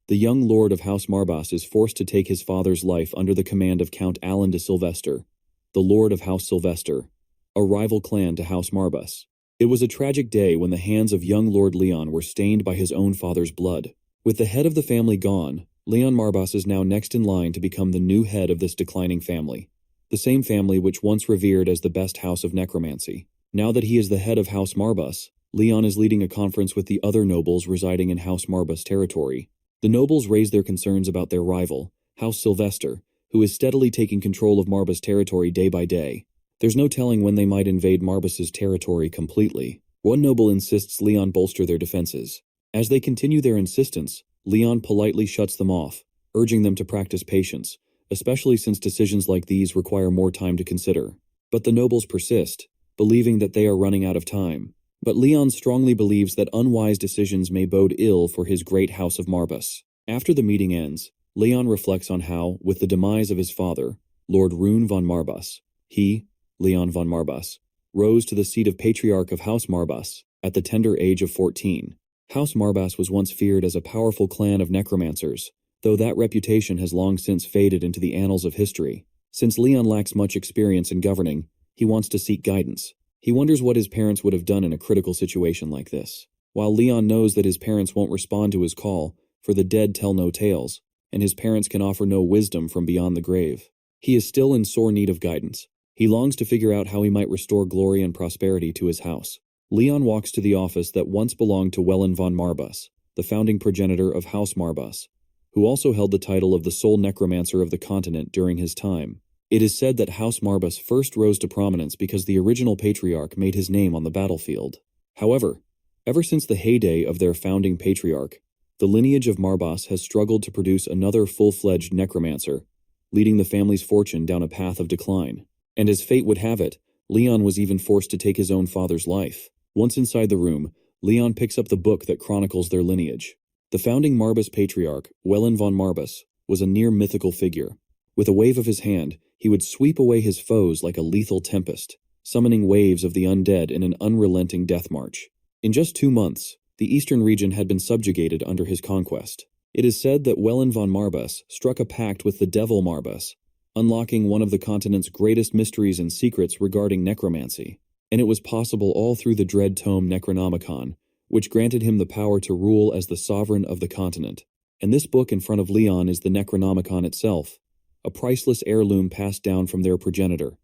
The young lord of House Marbas is forced to take his father's life under the command of Count Alan de Sylvester, the lord of House Sylvester, a rival clan to House Marbas. It was a tragic day when the hands of young Lord Leon were stained by his own father's blood. With the head of the family gone, Leon Marbas is now next in line to become the new head of this declining family. The same family which once revered as the best house of necromancy. Now that he is the head of House Marbas, Leon is leading a conference with the other nobles residing in House Marbas territory. The nobles raise their concerns about their rival, House Sylvester, who is steadily taking control of Marbas territory day by day. There's no telling when they might invade Marbas's territory completely. One noble insists Leon bolster their defenses. As they continue their insistence, Leon politely shuts them off, urging them to practice patience, especially since decisions like these require more time to consider. But the nobles persist, believing that they are running out of time. But Leon strongly believes that unwise decisions may bode ill for his great house of Marbas. After the meeting ends, Leon reflects on how, with the demise of his father, Lord Rune von Marbas, he, Leon von Marbas, rose to the seat of Patriarch of House Marbas at the tender age of 14. House Marbas was once feared as a powerful clan of necromancers, though that reputation has long since faded into the annals of history. Since Leon lacks much experience in governing, he wants to seek guidance. He wonders what his parents would have done in a critical situation like this. While Leon knows that his parents won't respond to his call, for the dead tell no tales, and his parents can offer no wisdom from beyond the grave, he is still in sore need of guidance. He longs to figure out how he might restore glory and prosperity to his house. Leon walks to the office that once belonged to Wellen von Marbas, the founding progenitor of House Marbas, who also held the title of the sole necromancer of the continent during his time. It is said that House Marbas first rose to prominence because the original patriarch made his name on the battlefield. However, ever since the heyday of their founding patriarch, the lineage of Marbas has struggled to produce another full-fledged necromancer, leading the family's fortune down a path of decline. And as fate would have it, Leon was even forced to take his own father's life. Once inside the room, Leon picks up the book that chronicles their lineage. The founding Marbas patriarch, Wellen von Marbas, was a near-mythical figure. With a wave of his hand, he would sweep away his foes like a lethal tempest, summoning waves of the undead in an unrelenting death march. In just 2 months, the eastern region had been subjugated under his conquest. It is said that Wellen von Marbas struck a pact with the devil Marbas, unlocking one of the continent's greatest mysteries and secrets regarding necromancy. And it was possible all through the dread tome Necronomicon, which granted him the power to rule as the sovereign of the continent. And this book in front of Leon is the Necronomicon itself, a priceless heirloom passed down from their progenitor,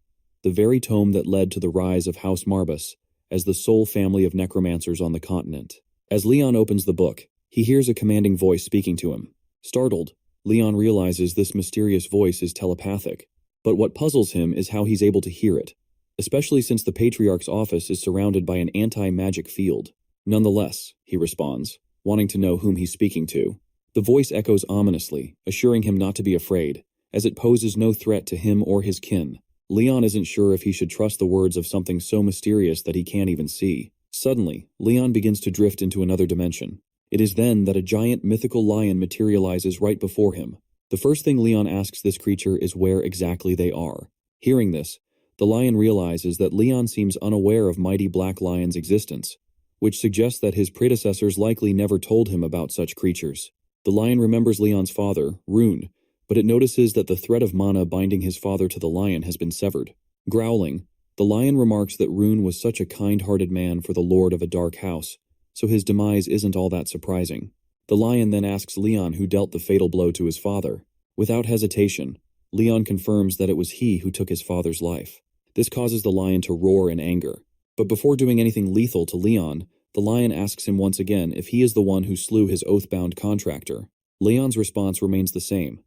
the very tome that led to the rise of House Marbas as the sole family of necromancers on the continent. As Leon opens the book, he hears a commanding voice speaking to him. Startled, Leon realizes this mysterious voice is telepathic, but what puzzles him is how he's able to hear it, especially since the Patriarch's office is surrounded by an anti-magic field. Nonetheless, he responds, wanting to know whom he's speaking to. The voice echoes ominously, assuring him not to be afraid, as it poses no threat to him or his kin. Leon isn't sure if he should trust the words of something so mysterious that he can't even see. Suddenly, Leon begins to drift into another dimension. It is then that a giant mythical lion materializes right before him. The first thing Leon asks this creature is where exactly they are. Hearing this, the lion realizes that Leon seems unaware of mighty black lion's existence, which suggests that his predecessors likely never told him about such creatures. The lion remembers Leon's father, Rune, but it notices that the thread of mana binding his father to the lion has been severed. Growling, the lion remarks that Rune was such a kind-hearted man for the lord of a dark house, so his demise isn't all that surprising. The lion then asks Leon who dealt the fatal blow to his father. Without hesitation, Leon confirms that it was he who took his father's life. This causes the lion to roar in anger. But before doing anything lethal to Leon, the lion asks him once again if he is the one who slew his oath-bound contractor. Leon's response remains the same,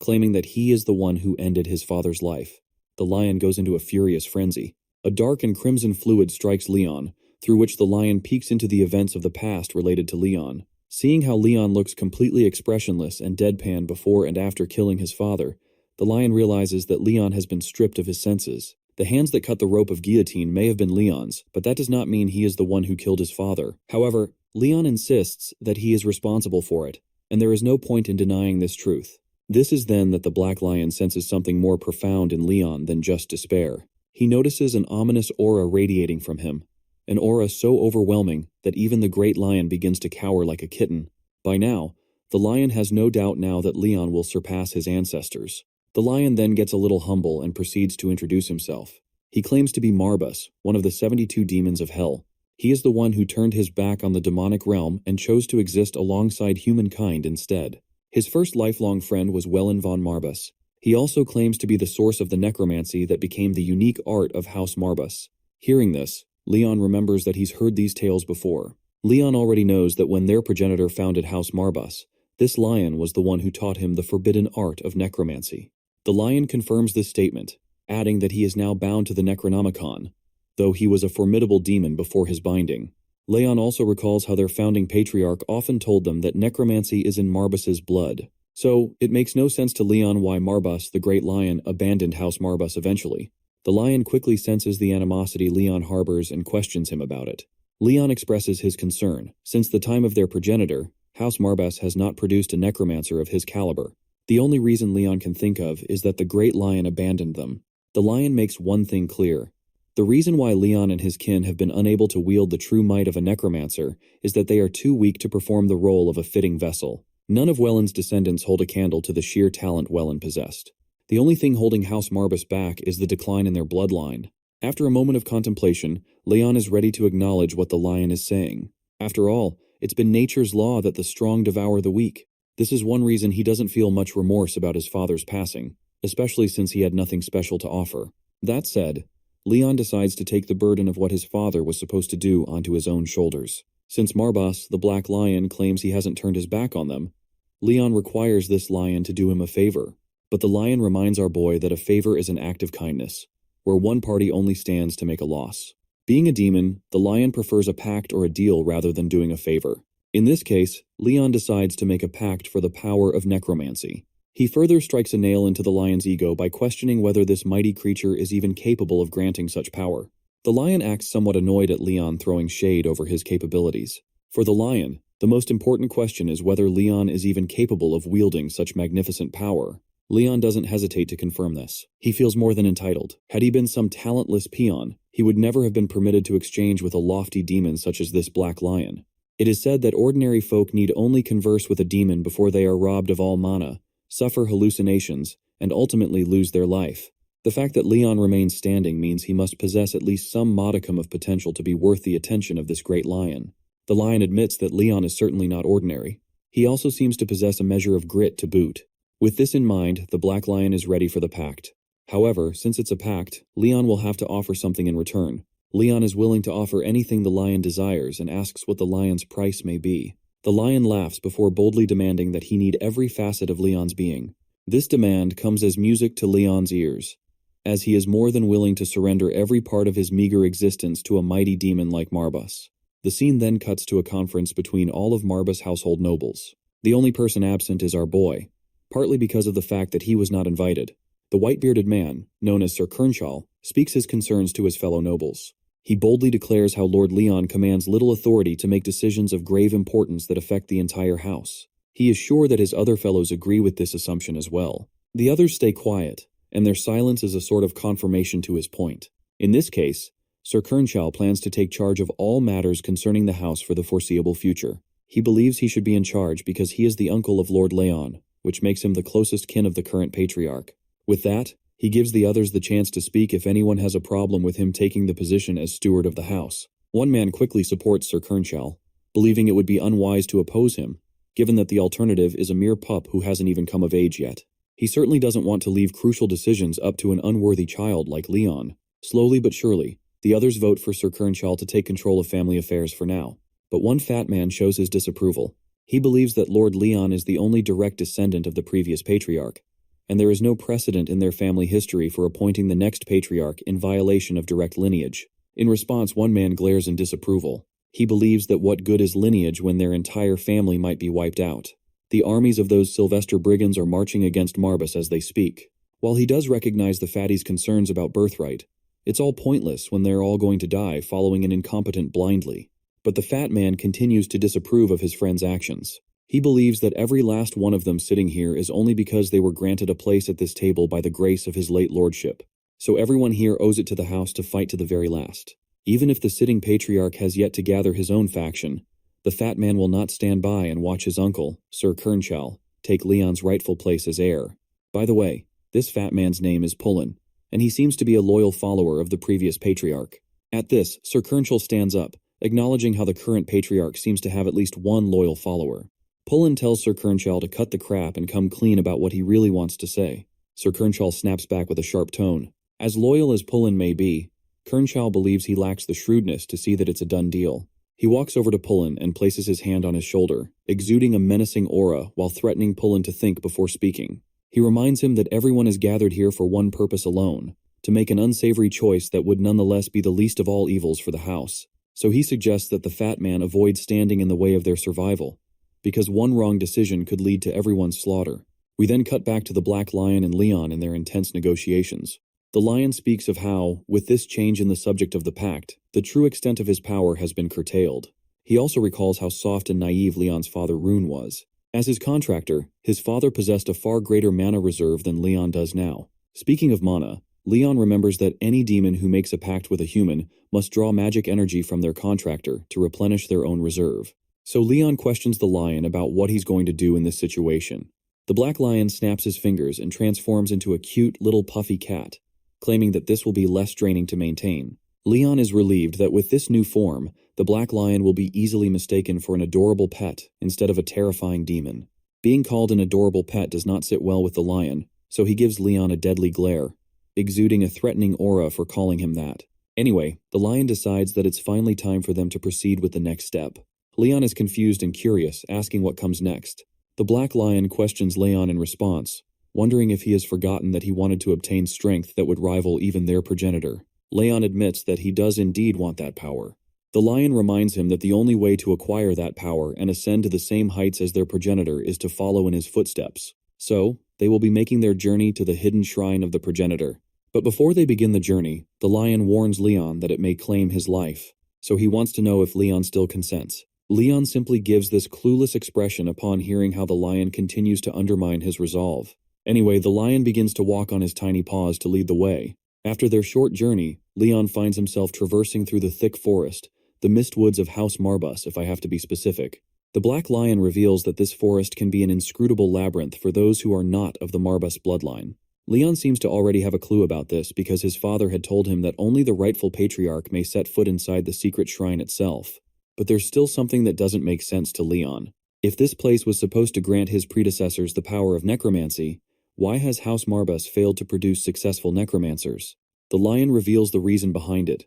claiming that he is the one who ended his father's life. The lion goes into a furious frenzy. A dark and crimson fluid strikes Leon, through which the lion peeks into the events of the past related to Leon. Seeing how Leon looks completely expressionless and deadpan before and after killing his father, the lion realizes that Leon has been stripped of his senses. The hands that cut the rope of guillotine may have been Leon's, but that does not mean he is the one who killed his father. However, Leon insists that he is responsible for it, and there is no point in denying this truth. This is then that the Black Lion senses something more profound in Leon than just despair. He notices an ominous aura radiating from him, an aura so overwhelming that even the great lion begins to cower like a kitten. By now, The lion has no doubt now that Leon will surpass his ancestors. The lion then gets a little humble and proceeds to introduce himself. He claims to be Marbas, one of the 72 demons of hell. He is the one who turned his back on the demonic realm and chose to exist alongside humankind instead. His first lifelong friend was Wellen von Marbas. He also claims to be the source of the necromancy that became the unique art of House Marbas. Hearing this, Leon remembers that he's heard these tales before. Leon already knows that when their progenitor founded House Marbas, this lion was the one who taught him the forbidden art of necromancy. The lion confirms this statement, adding that he is now bound to the Necronomicon, though he was a formidable demon before his binding. Leon also recalls how their founding patriarch often told them that necromancy is in Marbas's blood. So, it makes no sense to Leon why Marbas, the great lion, abandoned House Marbas eventually. The lion quickly senses the animosity Leon harbors and questions him about it. Leon expresses his concern. Since the time of their progenitor, House Marbas has not produced a necromancer of his caliber. The only reason Leon can think of is that the great lion abandoned them. The lion makes one thing clear. The reason why Leon and his kin have been unable to wield the true might of a necromancer is that they are too weak to perform the role of a fitting vessel. None of Wellen's descendants hold a candle to the sheer talent Wellen possessed. The only thing holding House Marbas back is the decline in their bloodline. After a moment of contemplation, Leon is ready to acknowledge what the lion is saying. After all, it's been nature's law that the strong devour the weak. This is one reason he doesn't feel much remorse about his father's passing, especially since he had nothing special to offer. That said, Leon decides to take the burden of what his father was supposed to do onto his own shoulders. Since Marbas, the black lion, claims he hasn't turned his back on them, Leon requires this lion to do him a favor. But the lion reminds our boy that a favor is an act of kindness, where one party only stands to make a loss. Being a demon, the lion prefers a pact or a deal rather than doing a favor. In this case, Leon decides to make a pact for the power of necromancy. He further strikes a nail into the lion's ego by questioning whether this mighty creature is even capable of granting such power. The lion acts somewhat annoyed at Leon throwing shade over his capabilities. For the lion, the most important question is whether Leon is even capable of wielding such magnificent power. Leon doesn't hesitate to confirm this. He feels more than entitled. Had he been some talentless peon, he would never have been permitted to exchange with a lofty demon such as this black lion. It is said that ordinary folk need only converse with a demon before they are robbed of all mana, suffer hallucinations, and ultimately lose their life. The fact that Leon remains standing means he must possess at least some modicum of potential to be worth the attention of this great lion. The lion admits that Leon is certainly not ordinary. He also seems to possess a measure of grit to boot. With this in mind, the black lion is ready for the pact. However, since it's a pact, Leon will have to offer something in return. Leon is willing to offer anything the lion desires and asks what the lion's price may be. The lion laughs before boldly demanding that he need every facet of Leon's being. This demand comes as music to Leon's ears, as he is more than willing to surrender every part of his meager existence to a mighty demon like Marbas. The scene then cuts to a conference between all of Marbas' household nobles. The only person absent is our boy, partly because of the fact that he was not invited. The white-bearded man, known as Sir Kernshal, speaks his concerns to his fellow nobles. He boldly declares how Lord Leon commands little authority to make decisions of grave importance that affect the entire house. He is sure that his other fellows agree with this assumption as well. The others stay quiet, and their silence is a sort of confirmation to his point. In this case, Sir Kernshal plans to take charge of all matters concerning the house for the foreseeable future. He believes he should be in charge because he is the uncle of Lord Leon, which makes him the closest kin of the current patriarch. With that, he gives the others the chance to speak if anyone has a problem with him taking the position as steward of the house. One man quickly supports Sir Kernshal, believing it would be unwise to oppose him, given that the alternative is a mere pup who hasn't even come of age yet. He certainly doesn't want to leave crucial decisions up to an unworthy child like Leon. Slowly but surely, the others vote for Sir Kernshal to take control of family affairs for now. But one fat man shows his disapproval. He believes that Lord Leon is the only direct descendant of the previous patriarch, and there is no precedent in their family history for appointing the next patriarch in violation of direct lineage. In response, one man glares in disapproval. He believes that what good is lineage when their entire family might be wiped out? The armies of those Sylvester brigands are marching against Marbas as they speak. While he does recognize the fatty's concerns about birthright, it's all pointless when they're all going to die following an incompetent blindly. But the fat man continues to disapprove of his friend's actions. He believes that every last one of them sitting here is only because they were granted a place at this table by the grace of his late lordship. So everyone here owes it to the house to fight to the very last. Even if the sitting patriarch has yet to gather his own faction, The fat man will not stand by and watch his uncle, Sir Kernchal, take Leon's rightful place as heir. By the way, this fat man's name is Pullen, and he seems to be a loyal follower of the previous patriarch. At this, Sir Kernchal stands up, acknowledging how the current patriarch seems to have at least one loyal follower. Pullen tells Sir Kernchal to cut the crap and come clean about what he really wants to say. Sir Kernchal snaps back with a sharp tone. As loyal as Pullen may be, Kernchal believes he lacks the shrewdness to see that it's a done deal. He walks over to Pullen and places his hand on his shoulder, exuding a menacing aura while threatening Pullen to think before speaking. He reminds him that everyone is gathered here for one purpose alone, to make an unsavory choice that would nonetheless be the least of all evils for the house. So he suggests that the fat man avoid standing in the way of their survival, because one wrong decision could lead to everyone's slaughter. We then cut back to the Black Lion and Leon in their intense negotiations. The Lion speaks of how, with this change in the subject of the pact, the true extent of his power has been curtailed. He also recalls how soft and naive Leon's father Rune was. As his contractor, his father possessed a far greater mana reserve than Leon does now. Speaking of mana, Leon remembers that any demon who makes a pact with a human must draw magic energy from their contractor to replenish their own reserve. So Leon questions the Lion about what he's going to do in this situation. The Black Lion snaps his fingers and transforms into a cute little puffy cat, claiming that this will be less draining to maintain. Leon is relieved that with this new form, the Black Lion will be easily mistaken for an adorable pet instead of a terrifying demon. Being called an adorable pet does not sit well with the Lion, so he gives Leon a deadly glare, exuding a threatening aura for calling him that. Anyway, the Lion decides that it's finally time for them to proceed with the next step. Leon is confused and curious, asking what comes next. The Black Lion questions Leon in response, wondering if he has forgotten that he wanted to obtain strength that would rival even their progenitor. Leon admits that he does indeed want that power. The Lion reminds him that the only way to acquire that power and ascend to the same heights as their progenitor is to follow in his footsteps. So, they will be making their journey to the hidden shrine of the progenitor. But before they begin the journey, the Lion warns Leon that it may claim his life, so he wants to know if Leon still consents. Leon simply gives this clueless expression upon hearing how the Lion continues to undermine his resolve. Anyway, the Lion begins to walk on his tiny paws to lead the way. After their short journey, Leon finds himself traversing through the thick forest, the mist woods of House Marbus if I have to be specific. The Black Lion reveals that this forest can be an inscrutable labyrinth for those who are not of the Marbus bloodline. Leon seems to already have a clue about this because his father had told him that only the rightful patriarch may set foot inside the secret shrine itself. But there's still something that doesn't make sense to Leon. If this place was supposed to grant his predecessors the power of necromancy, why has House Marbus failed to produce successful necromancers? The Lion reveals the reason behind it.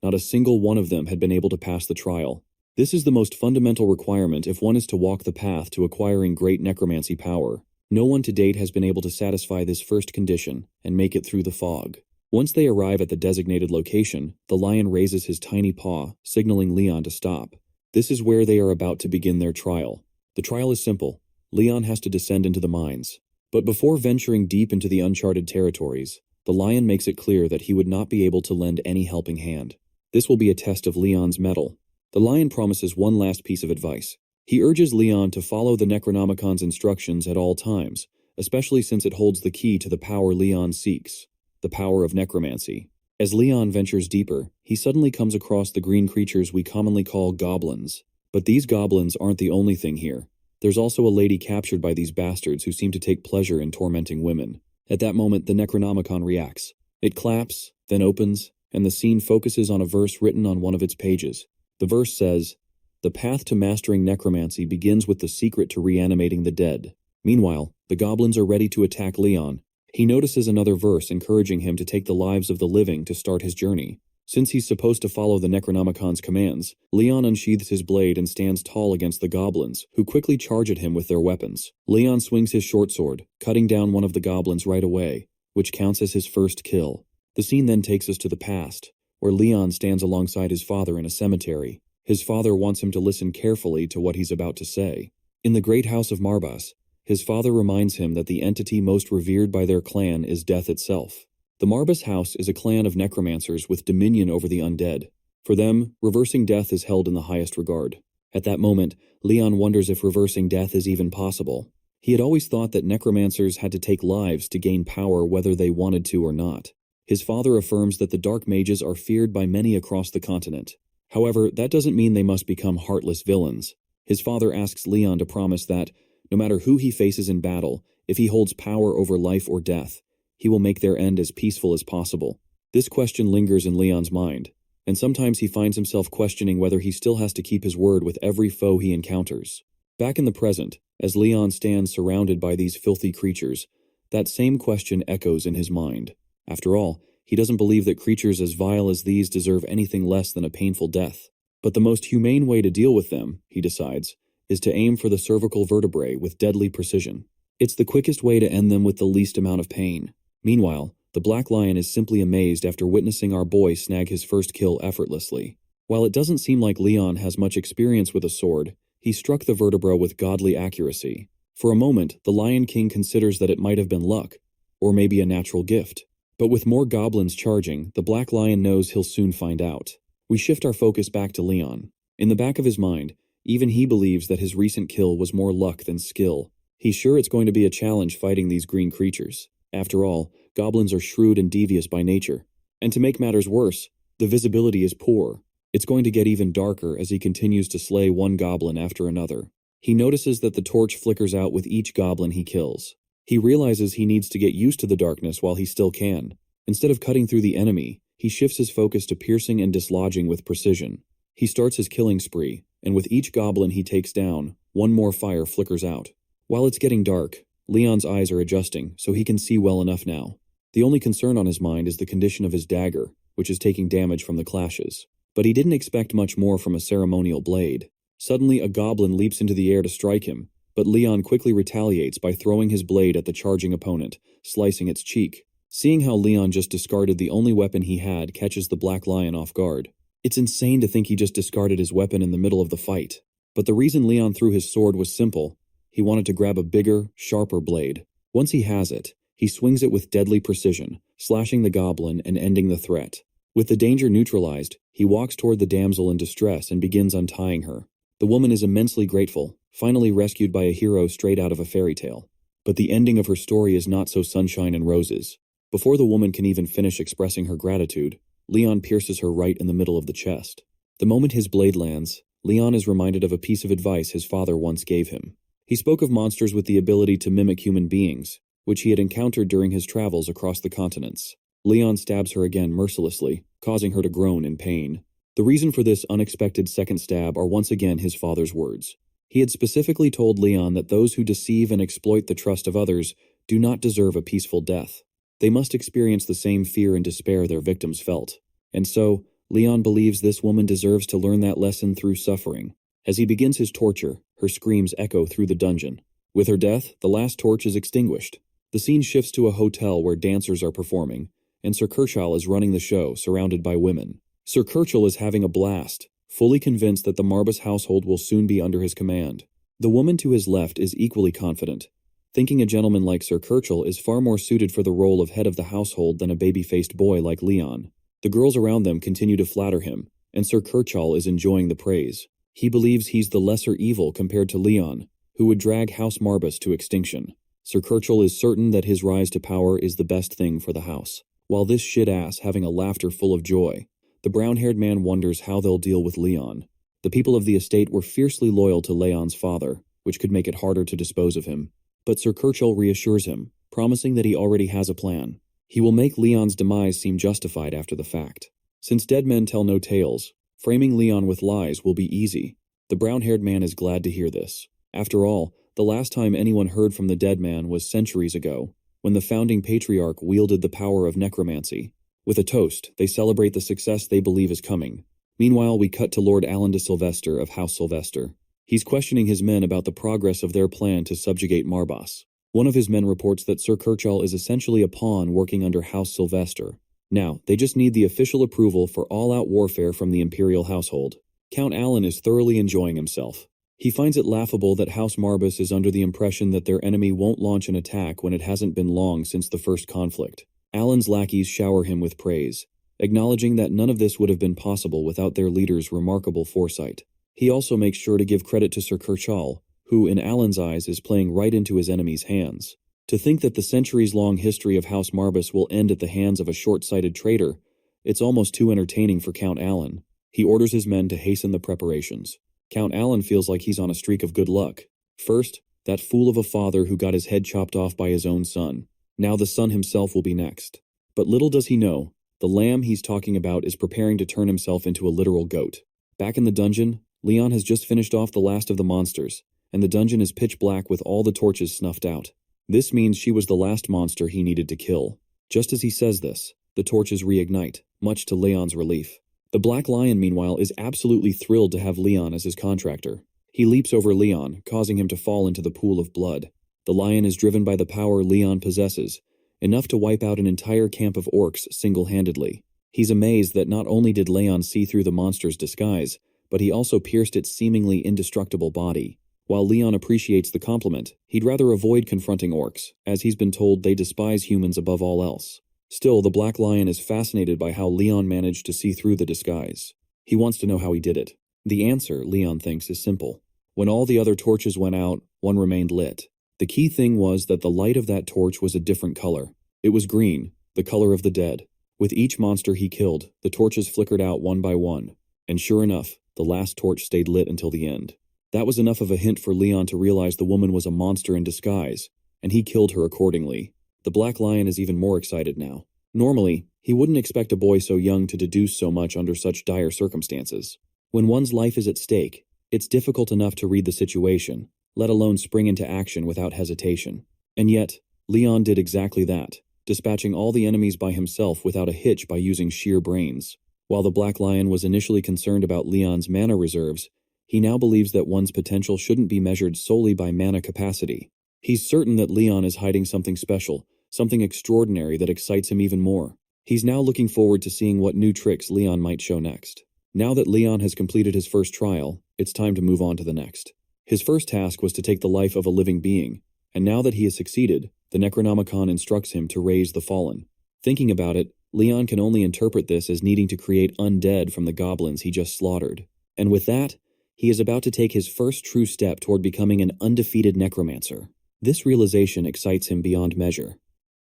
Not a single one of them had been able to pass the trial. This is the most fundamental requirement if one is to walk the path to acquiring great necromancy power. No one to date has been able to satisfy this first condition and make it through the fog. Once they arrive at the designated location, the Lion raises his tiny paw, signaling Leon to stop. This is where they are about to begin their trial. The trial is simple. Leon has to descend into the mines. But before venturing deep into the uncharted territories, the Lion makes it clear that he would not be able to lend any helping hand. This will be a test of Leon's mettle. The Lion promises one last piece of advice. He urges Leon to follow the Necronomicon's instructions at all times, especially since it holds the key to the power Leon seeks, the power of necromancy. As Leon ventures deeper, he suddenly comes across the green creatures we commonly call goblins. But these goblins aren't the only thing here. There's also a lady captured by these bastards who seem to take pleasure in tormenting women. At that moment, the Necronomicon reacts. It claps, then opens, and the scene focuses on a verse written on one of its pages. The verse says, "The path to mastering necromancy begins with the secret to reanimating the dead." Meanwhile, the goblins are ready to attack Leon. He notices another verse encouraging him to take the lives of the living to start his journey. Since he's supposed to follow the Necronomicon's commands, Leon unsheathes his blade and stands tall against the goblins, who quickly charge at him with their weapons. Leon swings his short sword, cutting down one of the goblins right away, which counts as his first kill. The scene then takes us to the past, where Leon stands alongside his father in a cemetery. His father wants him to listen carefully to what he's about to say. In the great house of Marbus, his father reminds him that the entity most revered by their clan is death itself. The Marbus house is a clan of necromancers with dominion over the undead. For them, reversing death is held in the highest regard. At that moment, Leon wonders if reversing death is even possible. He had always thought that necromancers had to take lives to gain power whether they wanted to or not. His father affirms that the dark mages are feared by many across the continent. However, that doesn't mean they must become heartless villains. His father asks Leon to promise that, no matter who he faces in battle, if he holds power over life or death, he will make their end as peaceful as possible. This question lingers in Leon's mind, and sometimes he finds himself questioning whether he still has to keep his word with every foe he encounters. Back in the present, as Leon stands surrounded by these filthy creatures, that same question echoes in his mind. After all, he doesn't believe that creatures as vile as these deserve anything less than a painful death. But the most humane way to deal with them, he decides, is to aim for the cervical vertebrae with deadly precision. It's the quickest way to end them with the least amount of pain. Meanwhile, the Black Lion is simply amazed after witnessing our boy snag his first kill effortlessly. While it doesn't seem like Leon has much experience with a sword, he struck the vertebra with godly accuracy. For a moment, the Lion King considers that it might have been luck, or maybe a natural gift. But with more goblins charging, the Black Lion knows he'll soon find out. We shift our focus back to Leon. In the back of his mind, even he believes that his recent kill was more luck than skill. He's sure it's going to be a challenge fighting these green creatures. After all, goblins are shrewd and devious by nature. And to make matters worse, the visibility is poor. It's going to get even darker as he continues to slay one goblin after another. He notices that the torch flickers out with each goblin he kills. He realizes he needs to get used to the darkness while he still can. Instead of cutting through the enemy, he shifts his focus to piercing and dislodging with precision. He starts his killing spree, and with each goblin he takes down, one more fire flickers out. While it's getting dark, Leon's eyes are adjusting, so he can see well enough now. The only concern on his mind is the condition of his dagger, which is taking damage from the clashes. But he didn't expect much more from a ceremonial blade. Suddenly, a goblin leaps into the air to strike him, but Leon quickly retaliates by throwing his blade at the charging opponent, slicing its cheek. Seeing how Leon just discarded the only weapon he had catches the Black Lion off guard. It's insane to think he just discarded his weapon in the middle of the fight. But the reason Leon threw his sword was simple. He wanted to grab a bigger, sharper blade. Once he has it, he swings it with deadly precision, slashing the goblin and ending the threat. With the danger neutralized, he walks toward the damsel in distress and begins untying her. The woman is immensely grateful, finally rescued by a hero straight out of a fairy tale. But the ending of her story is not so sunshine and roses. Before the woman can even finish expressing her gratitude, Leon pierces her right in the middle of the chest. The moment his blade lands, Leon is reminded of a piece of advice his father once gave him. He spoke of monsters with the ability to mimic human beings, which he had encountered during his travels across the continents. Leon stabs her again mercilessly, causing her to groan in pain. The reason for this unexpected second stab are once again his father's words. He had specifically told Leon that those who deceive and exploit the trust of others do not deserve a peaceful death. They must experience the same fear and despair their victims felt. And so, Leon believes this woman deserves to learn that lesson through suffering. As he begins his torture, her screams echo through the dungeon. With her death, the last torch is extinguished. The scene shifts to a hotel where dancers are performing, and Sir Kershaw is running the show, surrounded by women. Sir Kershaw is having a blast, fully convinced that the Marbus household will soon be under his command. The woman to his left is equally confident, thinking a gentleman like Sir Kershaw is far more suited for the role of head of the household than a baby-faced boy like Leon. The girls around them continue to flatter him, and Sir Kershaw is enjoying the praise. He believes he's the lesser evil compared to Leon, who would drag House Marbus to extinction. Sir Kershaw is certain that his rise to power is the best thing for the house. While this shit-ass having a laughter full of joy, the brown-haired man wonders how they'll deal with Leon. The people of the estate were fiercely loyal to Leon's father, which could make it harder to dispose of him. But Sir Kershaw reassures him, promising that he already has a plan. He will make Leon's demise seem justified after the fact. Since dead men tell no tales, framing Leon with lies will be easy. The brown-haired man is glad to hear this. After all, the last time anyone heard from the dead man was centuries ago, when the founding patriarch wielded the power of necromancy. With a toast, they celebrate the success they believe is coming. Meanwhile, we cut to Lord Alan de Sylvester of House Sylvester. He's questioning his men about the progress of their plan to subjugate Marbus. One of his men reports that Sir Kershaw is essentially a pawn working under House Sylvester. Now, they just need the official approval for all-out warfare from the imperial household. Count Alan is thoroughly enjoying himself. He finds it laughable that House Marbus is under the impression that their enemy won't launch an attack when it hasn't been long since the first conflict. Alan's lackeys shower him with praise, acknowledging that none of this would have been possible without their leader's remarkable foresight. He also makes sure to give credit to Sir Kershaw, who, in Alan's eyes, is playing right into his enemy's hands. To think that the centuries-long history of House Marbus will end at the hands of a short-sighted traitor, it's almost too entertaining for Count Alan. He orders his men to hasten the preparations. Count Alan feels like he's on a streak of good luck. First, that fool of a father who got his head chopped off by his own son. Now the son himself will be next. But little does he know, the lamb he's talking about is preparing to turn himself into a literal goat. Back in the dungeon, Leon has just finished off the last of the monsters, and the dungeon is pitch black with all the torches snuffed out. This means she was the last monster he needed to kill. Just as he says this, the torches reignite, much to Leon's relief. The Black Lion, meanwhile, is absolutely thrilled to have Leon as his contractor. He leaps over Leon, causing him to fall into the pool of blood. The lion is driven by the power Leon possesses, enough to wipe out an entire camp of orcs single-handedly. He's amazed that not only did Leon see through the monster's disguise, but he also pierced its seemingly indestructible body. While Leon appreciates the compliment, he'd rather avoid confronting orcs, as he's been told they despise humans above all else. Still, the Black Lion is fascinated by how Leon managed to see through the disguise. He wants to know how he did it. The answer, Leon thinks, is simple. When all the other torches went out, one remained lit. The key thing was that the light of that torch was a different color. It was green, the color of the dead. With each monster he killed, the torches flickered out one by one. And sure enough, the last torch stayed lit until the end. That was enough of a hint for Leon to realize the woman was a monster in disguise, and he killed her accordingly. The Black Lion is even more excited now. Normally, he wouldn't expect a boy so young to deduce so much under such dire circumstances. When one's life is at stake, it's difficult enough to read the situation, let alone spring into action without hesitation. And yet, Leon did exactly that, dispatching all the enemies by himself without a hitch by using sheer brains. While the Black Lion was initially concerned about Leon's mana reserves, he now believes that one's potential shouldn't be measured solely by mana capacity. He's certain that Leon is hiding something special, something extraordinary that excites him even more. He's now looking forward to seeing what new tricks Leon might show next. Now that Leon has completed his first trial, it's time to move on to the next. His first task was to take the life of a living being, and now that he has succeeded, the Necronomicon instructs him to raise the fallen. Thinking about it, Leon can only interpret this as needing to create undead from the goblins he just slaughtered. And with that, he is about to take his first true step toward becoming an undefeated necromancer. This realization excites him beyond measure.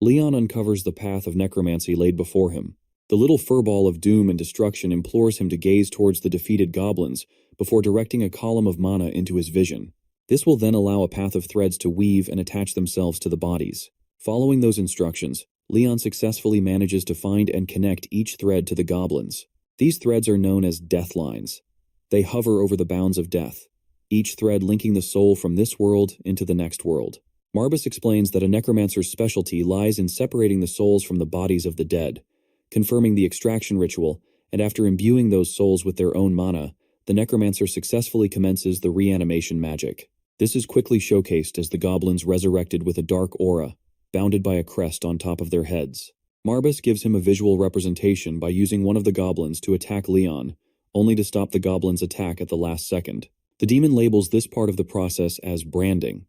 Leon uncovers the path of necromancy laid before him. The little furball of doom and destruction implores him to gaze towards the defeated goblins before directing a column of mana into his vision. This will then allow a path of threads to weave and attach themselves to the bodies. Following those instructions, Leon successfully manages to find and connect each thread to the goblins. These threads are known as death lines. They hover over the bounds of death, each thread linking the soul from this world into the next world. Marbus explains that a necromancer's specialty lies in separating the souls from the bodies of the dead, confirming the extraction ritual, and after imbuing those souls with their own mana, the necromancer successfully commences the reanimation magic. This is quickly showcased as the goblins resurrected with a dark aura, bounded by a crest on top of their heads. Marbus gives him a visual representation by using one of the goblins to attack Leon, only to stop the goblin's attack at the last second. The demon labels this part of the process as branding.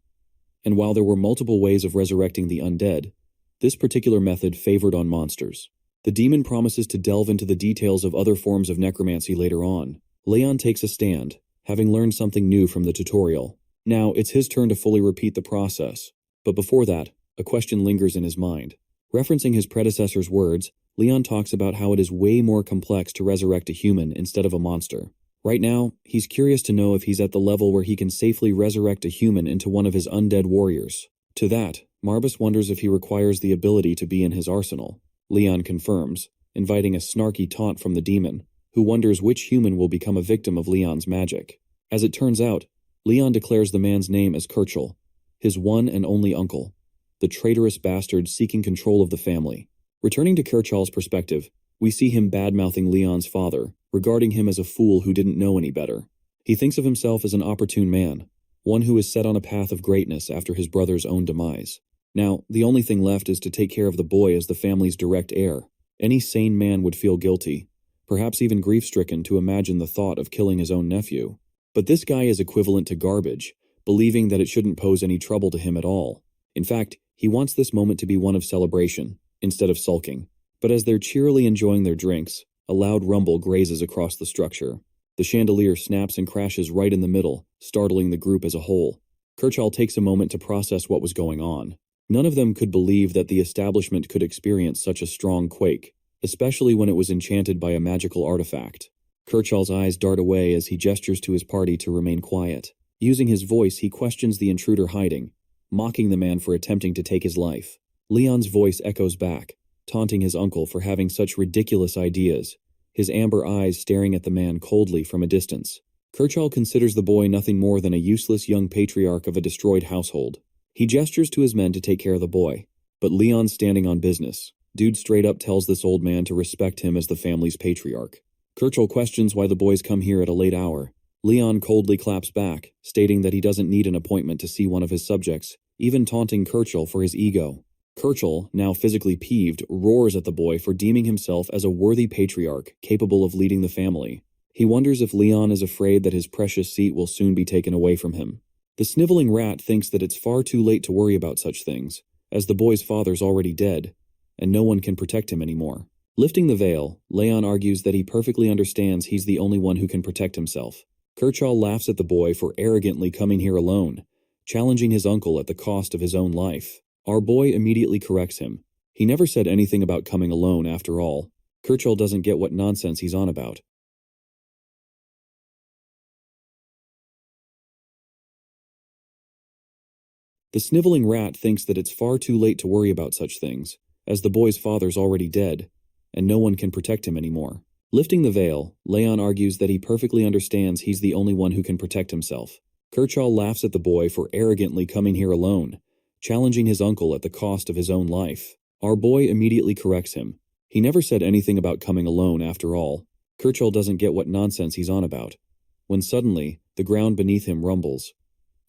And while there were multiple ways of resurrecting the undead, this particular method favored on monsters. The demon promises to delve into the details of other forms of necromancy later on. Leon takes a stand, having learned something new from the tutorial. Now, it's his turn to fully repeat the process. But before that, a question lingers in his mind. Referencing his predecessor's words, Leon talks about how it is way more complex to resurrect a human instead of a monster. Right now, he's curious to know if he's at the level where he can safely resurrect a human into one of his undead warriors. To that, Marbus wonders if he requires the ability to be in his arsenal. Leon confirms, inviting a snarky taunt from the demon, who wonders which human will become a victim of Leon's magic. As it turns out, Leon declares the man's name as Kirchel, his one and only uncle, the traitorous bastard seeking control of the family. Returning to Kirchel's perspective, we see him bad-mouthing Leon's father, regarding him as a fool who didn't know any better. He thinks of himself as an opportune man, one who is set on a path of greatness after his brother's own demise. Now, the only thing left is to take care of the boy as the family's direct heir. Any sane man would feel guilty, perhaps even grief-stricken to imagine the thought of killing his own nephew. But this guy is equivalent to garbage, believing that it shouldn't pose any trouble to him at all. In fact, he wants this moment to be one of celebration, instead of sulking. But as they're cheerily enjoying their drinks, a loud rumble grazes across the structure. The chandelier snaps and crashes right in the middle, startling the group as a whole. Kirchel takes a moment to process what was going on. None of them could believe that the establishment could experience such a strong quake, especially when it was enchanted by a magical artifact. Kirchall's eyes dart away as he gestures to his party to remain quiet. Using his voice, he questions the intruder hiding, mocking the man for attempting to take his life. Leon's voice echoes back, taunting his uncle for having such ridiculous ideas, his amber eyes staring at the man coldly from a distance. Kirchall considers the boy nothing more than a useless young patriarch of a destroyed household. He gestures to his men to take care of the boy, but Leon's standing on business. Dude straight up tells this old man to respect him as the family's patriarch. Kirchall questions why the boys come here at a late hour. Leon coldly claps back, stating that he doesn't need an appointment to see one of his subjects, even taunting Kirchall for his ego. Kirchall, now physically peeved, roars at the boy for deeming himself as a worthy patriarch capable of leading the family. He wonders if Leon is afraid that his precious seat will soon be taken away from him. The sniveling rat thinks that it's far too late to worry about such things, as the boy's father's already dead, and no one can protect him anymore. Lifting the veil, Leon argues that he perfectly understands he's the only one who can protect himself. Kirchall laughs at the boy for arrogantly coming here alone, challenging his uncle at the cost of his own life. Our boy immediately corrects him. He never said anything about coming alone after all. Kirchall doesn't get what nonsense he's on about. The sniveling rat thinks that it's far too late to worry about such things, as the boy's father's already dead, and no one can protect him anymore. Lifting the veil, Leon argues that he perfectly understands he's the only one who can protect himself. Kirchall laughs at the boy for arrogantly coming here alone, challenging his uncle at the cost of his own life. Our boy immediately corrects him. He never said anything about coming alone after all. Kirchall doesn't get what nonsense he's on about. When suddenly, the ground beneath him rumbles.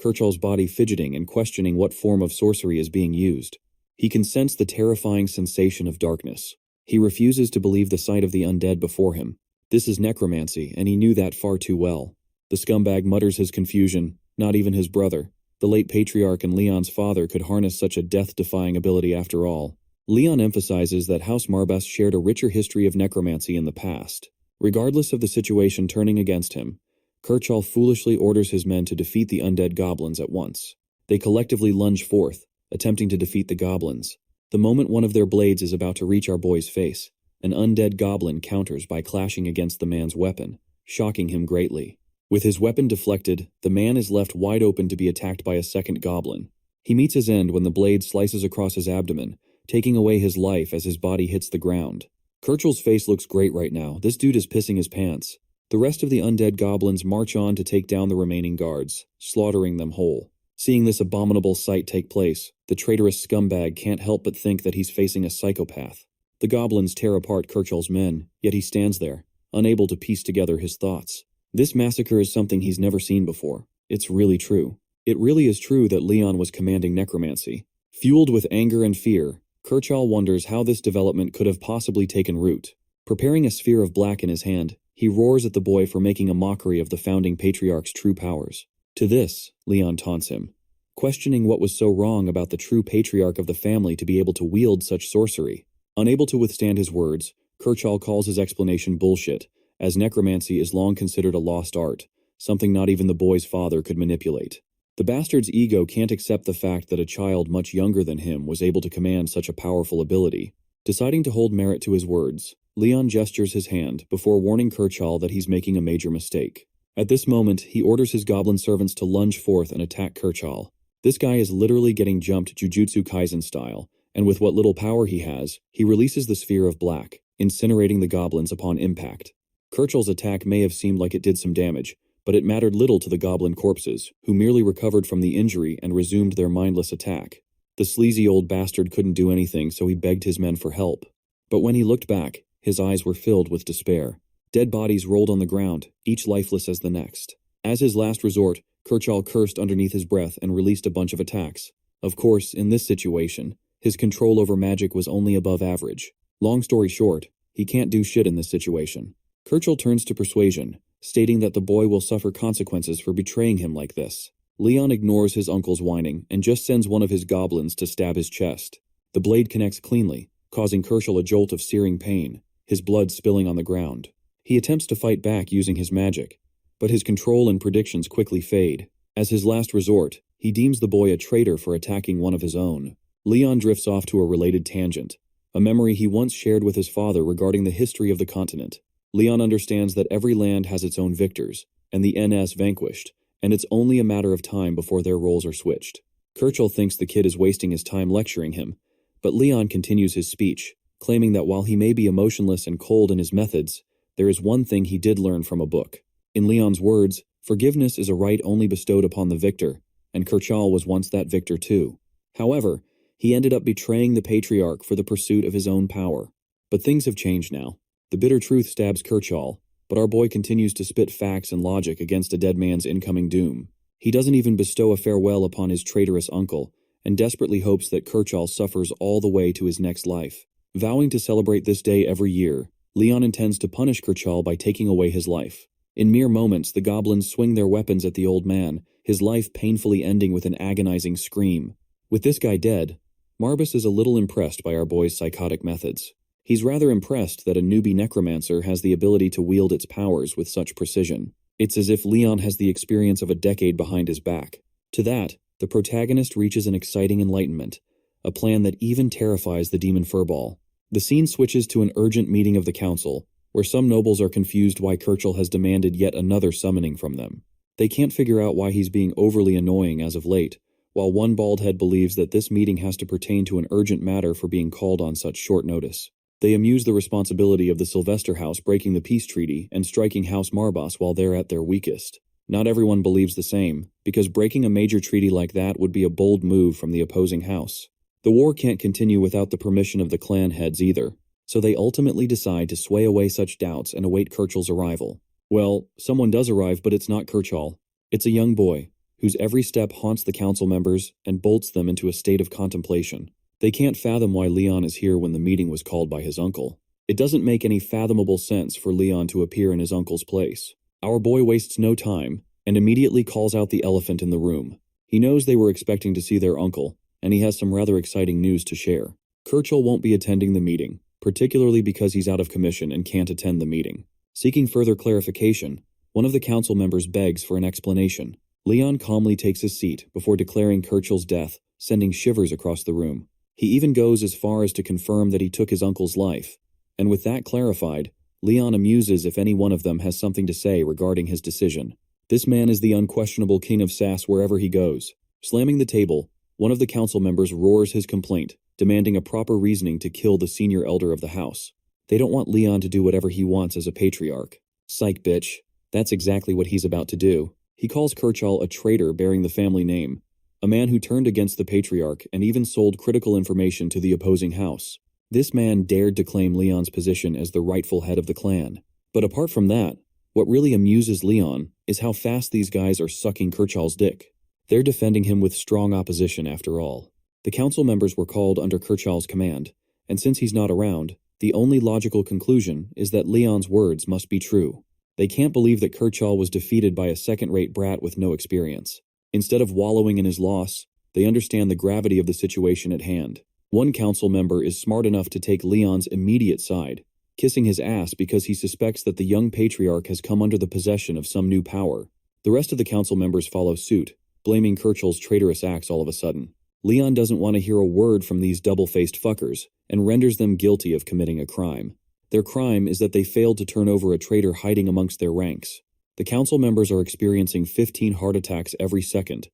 Kirchall's body fidgeting and questioning what form of sorcery is being used. He can sense the terrifying sensation of darkness. He refuses to believe the sight of the undead before him. This is necromancy, and he knew that far too well. The scumbag mutters his confusion. Not even his brother, the late patriarch and Leon's father, could harness such a death-defying ability after all. Leon emphasizes that House Marbas shared a richer history of necromancy in the past. Regardless of the situation turning against him, Kirchall foolishly orders his men to defeat the undead goblins at once. They collectively lunge forth, attempting to defeat the goblins. The moment one of their blades is about to reach our boy's face, an undead goblin counters by clashing against the man's weapon, shocking him greatly. With his weapon deflected, the man is left wide open to be attacked by a second goblin. He meets his end when the blade slices across his abdomen, taking away his life as his body hits the ground. Kirchall's face looks great right now. This dude is pissing his pants. The rest of the undead goblins march on to take down the remaining guards, slaughtering them whole. Seeing this abominable sight take place, the traitorous scumbag can't help but think that he's facing a psychopath. The goblins tear apart Kirchall's men, yet he stands there, unable to piece together his thoughts. This massacre is something he's never seen before. It's really true. It really is true that Leon was commanding necromancy. Fueled with anger and fear, Kirchall wonders how this development could have possibly taken root. Preparing a sphere of black in his hand, he roars at the boy for making a mockery of the founding patriarch's true powers. To this, Leon taunts him, questioning what was so wrong about the true patriarch of the family to be able to wield such sorcery. Unable to withstand his words, Kirchall calls his explanation bullshit, as necromancy is long considered a lost art, something not even the boy's father could manipulate. The bastard's ego can't accept the fact that a child much younger than him was able to command such a powerful ability. Deciding to hold merit to his words, Leon gestures his hand before warning Kirchall that he's making a major mistake. At this moment, he orders his goblin servants to lunge forth and attack Kirchall. This guy is literally getting jumped Jujutsu Kaisen style, and with what little power he has, he releases the sphere of black, incinerating the goblins upon impact. Kirchall's attack may have seemed like it did some damage, but it mattered little to the goblin corpses, who merely recovered from the injury and resumed their mindless attack. The sleazy old bastard couldn't do anything, so he begged his men for help. But when he looked back, his eyes were filled with despair. Dead bodies rolled on the ground, each lifeless as the next. As his last resort, Kirchall cursed underneath his breath and released a bunch of attacks. Of course, in this situation, his control over magic was only above average. Long story short, he can't do shit in this situation. Kirchall turns to Persuasion, stating that the boy will suffer consequences for betraying him like this. Leon ignores his uncle's whining and just sends one of his goblins to stab his chest. The blade connects cleanly, causing Kirchall a jolt of searing pain, his blood spilling on the ground. He attempts to fight back using his magic, but his control and predictions quickly fade. As his last resort, he deems the boy a traitor for attacking one of his own. Leon drifts off to a related tangent, a memory he once shared with his father regarding the history of the continent. Leon understands that every land has its own victors, and the NS vanquished, and it's only a matter of time before their roles are switched. Kirchhoff thinks the kid is wasting his time lecturing him, but Leon continues his speech, claiming that while he may be emotionless and cold in his methods, there is one thing he did learn from a book. In Leon's words, forgiveness is a right only bestowed upon the victor, and Kirchhoff was once that victor too. However, he ended up betraying the patriarch for the pursuit of his own power. But things have changed now. The bitter truth stabs Kirchhoff, but our boy continues to spit facts and logic against a dead man's incoming doom. He doesn't even bestow a farewell upon his traitorous uncle, and desperately hopes that Kirchhoff suffers all the way to his next life. Vowing to celebrate this day every year, Leon intends to punish Kirchhoff by taking away his life. In mere moments, the goblins swing their weapons at the old man, his life painfully ending with an agonizing scream. With this guy dead, Marbas is a little impressed by our boy's psychotic methods. He's rather impressed that a newbie necromancer has the ability to wield its powers with such precision. It's as if Leon has the experience of a decade behind his back. To that, the protagonist reaches an exciting enlightenment, a plan that even terrifies the demon furball. The scene switches to an urgent meeting of the council, where some nobles are confused why Kirchhoff has demanded yet another summoning from them. They can't figure out why he's being overly annoying as of late, while one baldhead believes that this meeting has to pertain to an urgent matter for being called on such short notice. They amuse the responsibility of the Sylvester House breaking the peace treaty and striking House Marbas while they're at their weakest. Not everyone believes the same, because breaking a major treaty like that would be a bold move from the opposing house. The war can't continue without the permission of the clan heads either, so they ultimately decide to sway away such doubts and await Kirchhoff's arrival. Well, someone does arrive, but it's not Kirchhoff. It's a young boy, whose every step haunts the council members and bolts them into a state of contemplation. They can't fathom why Leon is here when the meeting was called by his uncle. It doesn't make any fathomable sense for Leon to appear in his uncle's place. Our boy wastes no time, and immediately calls out the elephant in the room. He knows they were expecting to see their uncle, and he has some rather exciting news to share. Kirchhoff won't be attending the meeting, particularly because he's out of commission and can't attend the meeting. Seeking further clarification, one of the council members begs for an explanation. Leon calmly takes his seat before declaring Kirchhoff's death, sending shivers across the room. He even goes as far as to confirm that he took his uncle's life. And with that clarified, Leon amuses if any one of them has something to say regarding his decision. This man is the unquestionable king of sass wherever he goes. Slamming the table, one of the council members roars his complaint, demanding a proper reasoning to kill the senior elder of the house. They don't want Leon to do whatever he wants as a patriarch. Psych, bitch. That's exactly what he's about to do. He calls Kirchhoff a traitor bearing the family name, a man who turned against the patriarch and even sold critical information to the opposing house. This man dared to claim Leon's position as the rightful head of the clan. But apart from that, what really amuses Leon is how fast these guys are sucking Kirchhoff's dick. They're defending him with strong opposition after all. The council members were called under Kirchhoff's command, and since he's not around, the only logical conclusion is that Leon's words must be true. They can't believe that Kirchhoff was defeated by a second-rate brat with no experience. Instead of wallowing in his loss, they understand the gravity of the situation at hand. One council member is smart enough to take Leon's immediate side, kissing his ass because he suspects that the young patriarch has come under the possession of some new power. The rest of the council members follow suit, blaming Kirchhoff's traitorous acts all of a sudden. Leon doesn't want to hear a word from these double-faced fuckers, and renders them guilty of committing a crime. Their crime is that they failed to turn over a traitor hiding amongst their ranks. The council members are experiencing 15 heart attacks every second,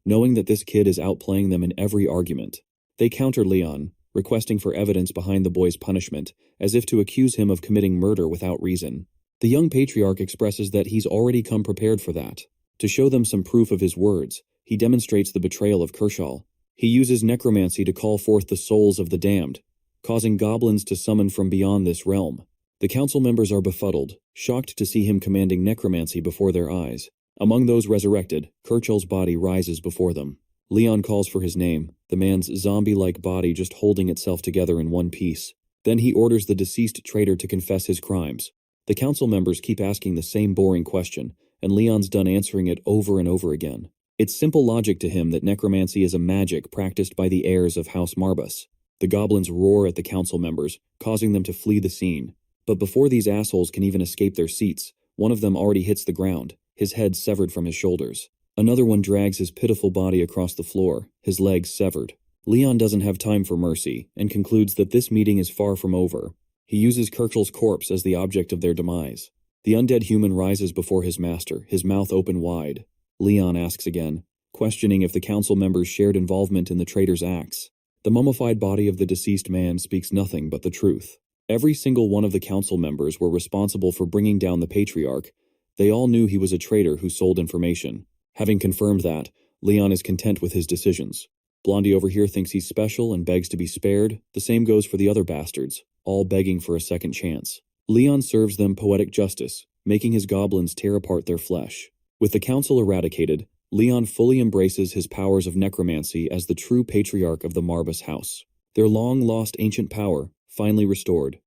knowing that this kid is outplaying them in every argument. They counter Leon, requesting for evidence behind the boy's punishment, as if to accuse him of committing murder without reason. The young patriarch expresses that he's already come prepared for that. To show them some proof of his words, he demonstrates the betrayal of Kirchhoff. He uses necromancy to call forth the souls of the damned, causing goblins to summon from beyond this realm. The council members are befuddled, shocked to see him commanding necromancy before their eyes. Among those resurrected, Kirchhoff's body rises before them. Leon calls for his name, the man's zombie-like body just holding itself together in one piece. Then he orders the deceased traitor to confess his crimes. The council members keep asking the same boring question, and Leon's done answering it over and over again. It's simple logic to him that necromancy is a magic practiced by the heirs of House Marbas. The goblins roar at the council members, causing them to flee the scene. But before these assholes can even escape their seats, one of them already hits the ground, his head severed from his shoulders. Another one drags his pitiful body across the floor, his legs severed. Leon doesn't have time for mercy, and concludes that this meeting is far from over. He uses Kirchel's corpse as the object of their demise. The undead human rises before his master, his mouth open wide. Leon asks again, questioning if the council members shared involvement in the traitor's acts. The mummified body of the deceased man speaks nothing but the truth. Every single one of the council members were responsible for bringing down the patriarch. They all knew he was a traitor who sold information. Having confirmed that, Leon is content with his decisions. Blondie over here thinks he's special and begs to be spared. The same goes for the other bastards, all begging for a second chance. Leon serves them poetic justice, making his goblins tear apart their flesh. With the council eradicated, Leon fully embraces his powers of necromancy as the true patriarch of the Marbas house. Their long-lost ancient power, finally restored.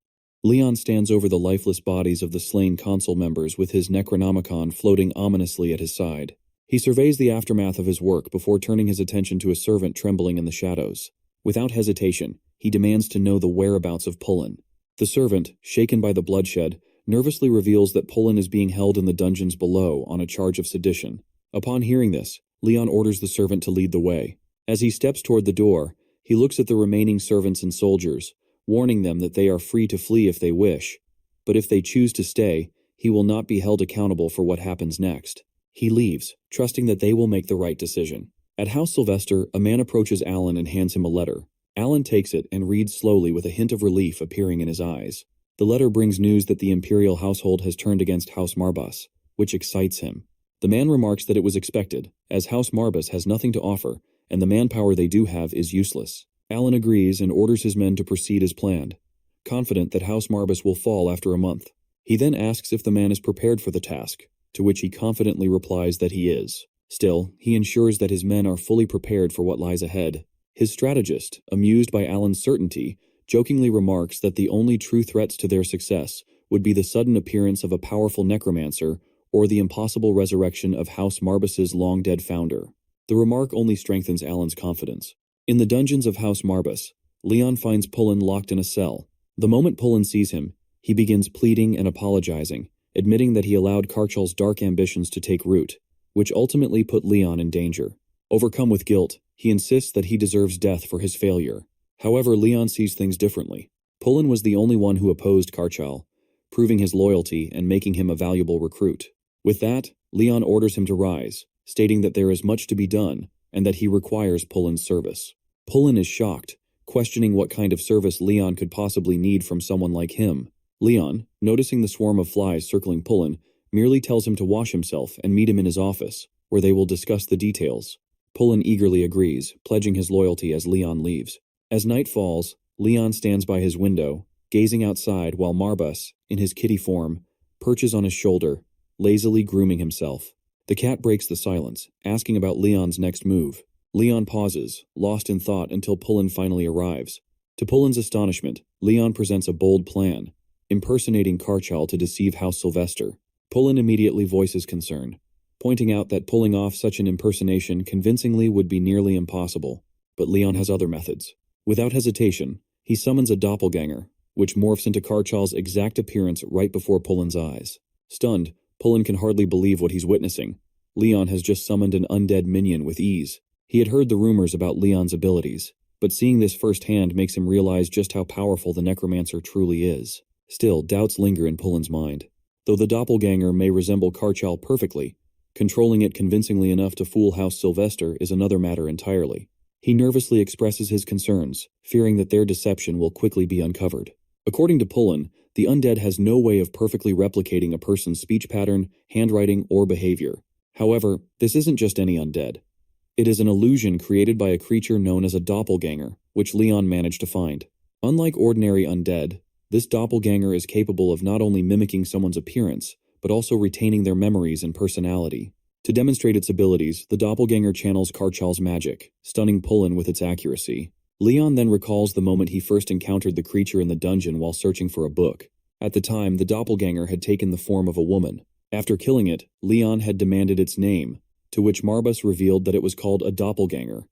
Leon stands over the lifeless bodies of the slain council members with his Necronomicon floating ominously at his side. He surveys the aftermath of his work before turning his attention to a servant trembling in the shadows. Without hesitation, he demands to know the whereabouts of Pullen. The servant, shaken by the bloodshed, nervously reveals that Pullen is being held in the dungeons below on a charge of sedition. Upon hearing this, Leon orders the servant to lead the way. As he steps toward the door, he looks at the remaining servants and soldiers, warning them that they are free to flee if they wish, but if they choose to stay, he will not be held accountable for what happens next. He leaves, trusting that they will make the right decision. At House Sylvester, a man approaches Alan and hands him a letter. Alan takes it and reads slowly with a hint of relief appearing in his eyes. The letter brings news that the imperial household has turned against House Marbas, which excites him. The man remarks that it was expected, as House Marbas has nothing to offer, and the manpower they do have is useless. Alan agrees and orders his men to proceed as planned, confident that House Marbas will fall after a month. He then asks if the man is prepared for the task, to which he confidently replies that he is. Still, he ensures that his men are fully prepared for what lies ahead. His strategist, amused by Alan's certainty, jokingly remarks that the only true threats to their success would be the sudden appearance of a powerful necromancer or the impossible resurrection of House Marbas's long-dead founder. The remark only strengthens Alan's confidence. In the dungeons of House Marbas, Leon finds Pullen locked in a cell. The moment Pullen sees him, he begins pleading and apologizing, admitting that he allowed Karchal's dark ambitions to take root, which ultimately put Leon in danger. Overcome with guilt, he insists that he deserves death for his failure. However, Leon sees things differently. Pullen was the only one who opposed Karchal, proving his loyalty and making him a valuable recruit. With that, Leon orders him to rise, stating that there is much to be done and that he requires Pullen's service. Pullen is shocked, questioning what kind of service Leon could possibly need from someone like him. Leon, noticing the swarm of flies circling Pullen, merely tells him to wash himself and meet him in his office, where they will discuss the details. Pullen eagerly agrees, pledging his loyalty as Leon leaves. As night falls, Leon stands by his window, gazing outside while Marbas, in his kitty form, perches on his shoulder, lazily grooming himself. The cat breaks the silence, asking about Leon's next move. Leon pauses, lost in thought until Pullen finally arrives. To Pullen's astonishment, Leon presents a bold plan, impersonating Karchal to deceive House Sylvester. Pullen immediately voices concern, pointing out that pulling off such an impersonation convincingly would be nearly impossible. But Leon has other methods. Without hesitation, he summons a doppelganger, which morphs into Karchal's exact appearance right before Pullen's eyes. Stunned, Pullen can hardly believe what he's witnessing. Leon has just summoned an undead minion with ease. He had heard the rumors about Leon's abilities, but seeing this firsthand makes him realize just how powerful the Necromancer truly is. Still, doubts linger in Pullen's mind. Though the doppelganger may resemble Karchal perfectly, controlling it convincingly enough to fool House Sylvester is another matter entirely. He nervously expresses his concerns, fearing that their deception will quickly be uncovered. According to Pullen, the undead has no way of perfectly replicating a person's speech pattern, handwriting, or behavior. However, this isn't just any undead. It is an illusion created by a creature known as a doppelganger, which Leon managed to find. Unlike ordinary undead, this doppelganger is capable of not only mimicking someone's appearance, but also retaining their memories and personality. To demonstrate its abilities, the doppelganger channels Karchal's magic, stunning Pullen with its accuracy. Leon then recalls the moment he first encountered the creature in the dungeon while searching for a book. At the time, the doppelganger had taken the form of a woman. After killing it, Leon had demanded its name, to which Marbas revealed that it was called a doppelganger,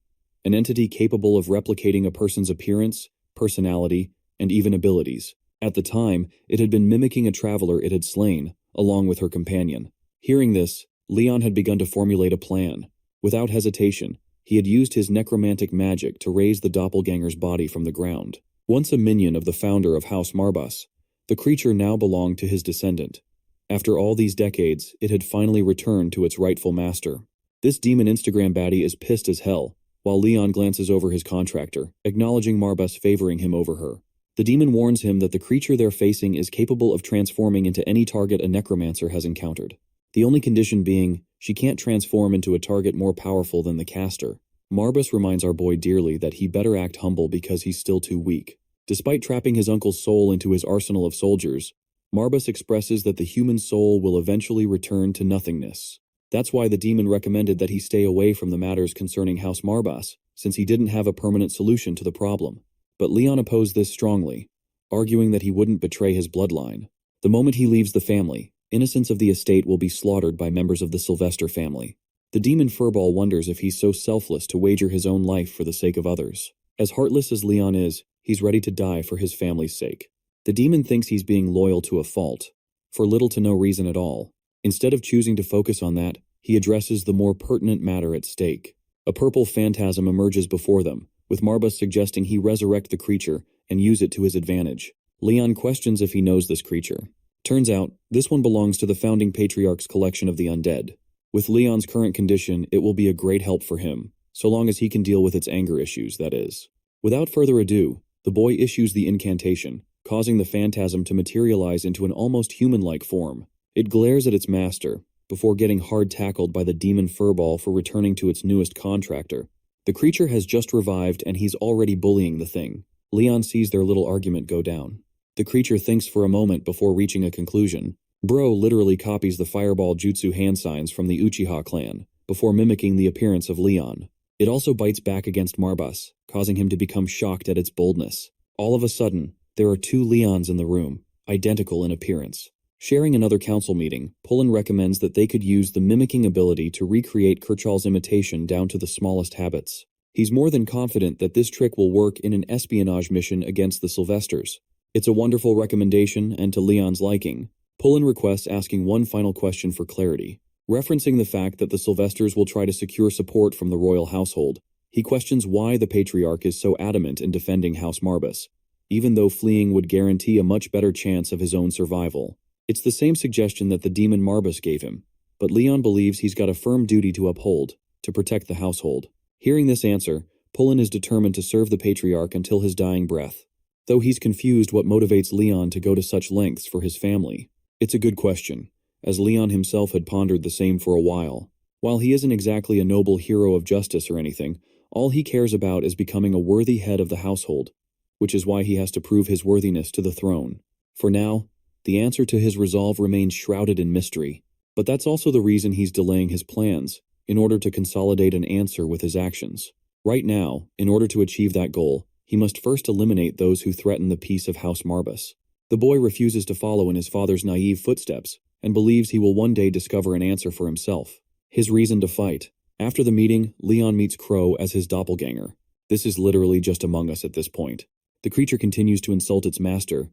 an entity capable of replicating a person's appearance, personality, and even abilities. At the time, it had been mimicking a traveler it had slain, along with her companion. Hearing this, Leon had begun to formulate a plan. Without hesitation, he had used his necromantic magic to raise the doppelganger's body from the ground. Once a minion of the founder of House Marbas, The creature now belonged to his descendant. After all these decades, it had finally returned to its rightful master. This demon Instagram baddie is pissed as hell, while Leon glances over his contractor, acknowledging Marbus favoring him over her. The demon warns him that the creature they're facing is capable of transforming into any target a necromancer has encountered. The only condition being, she can't transform into a target more powerful than the caster. Marbus reminds our boy dearly that he better act humble because he's still too weak. Despite trapping his uncle's soul into his arsenal of soldiers, Marbus expresses that the human soul will eventually return to nothingness. That's why the demon recommended that he stay away from the matters concerning House Marbus, since he didn't have a permanent solution to the problem. But Leon opposed this strongly, arguing that he wouldn't betray his bloodline. The moment he leaves the family, innocents of the estate will be slaughtered by members of the Sylvester family. The demon furball wonders if he's so selfless to wager his own life for the sake of others. As heartless as Leon is, he's ready to die for his family's sake. The demon thinks he's being loyal to a fault, for little to no reason at all. Instead of choosing to focus on that, he addresses the more pertinent matter at stake. A purple phantasm emerges before them, with Marbus suggesting he resurrect the creature and use it to his advantage. Leon questions if he knows this creature. Turns out, this one belongs to the founding patriarch's collection of the undead. With Leon's current condition, it will be a great help for him, so long as he can deal with its anger issues, that is. Without further ado, the boy issues the incantation, causing the phantasm to materialize into an almost human-like form. It glares at its master, before getting hard tackled by the demon furball for returning to its newest contractor. The creature has just revived and he's already bullying the thing. Leon sees their little argument go down. The creature thinks for a moment before reaching a conclusion. Bro literally copies the fireball jutsu hand signs from the Uchiha clan, before mimicking the appearance of Leon. It also bites back against Marbus, causing him to become shocked at its boldness. All of a sudden, there are two Leons in the room, identical in appearance. Sharing another council meeting, Pullen recommends that they could use the mimicking ability to recreate Kirchhoff's imitation down to the smallest habits. He's more than confident that this trick will work in an espionage mission against the Sylvesters. It's a wonderful recommendation and to Leon's liking. Pullen requests asking one final question for clarity. Referencing the fact that the Sylvesters will try to secure support from the royal household, he questions why the patriarch is so adamant in defending House Marbus, even though fleeing would guarantee a much better chance of his own survival. It's the same suggestion that the demon Marbus gave him, but Leon believes he's got a firm duty to uphold, to protect the household. Hearing this answer, Pullen is determined to serve the patriarch until his dying breath, though he's confused what motivates Leon to go to such lengths for his family. It's a good question, as Leon himself had pondered the same for a while. While he isn't exactly a noble hero of justice or anything, all he cares about is becoming a worthy head of the household, which is why he has to prove his worthiness to the throne. For now, the answer to his resolve remains shrouded in mystery, but that's also the reason he's delaying his plans, in order to consolidate an answer with his actions. Right now, in order to achieve that goal, he must first eliminate those who threaten the peace of House Marbus. The boy refuses to follow in his father's naive footsteps, and believes he will one day discover an answer for himself. His reason to fight. After the meeting, Leon meets Crow as his doppelganger. This is literally just Among Us at this point. The creature continues to insult its master,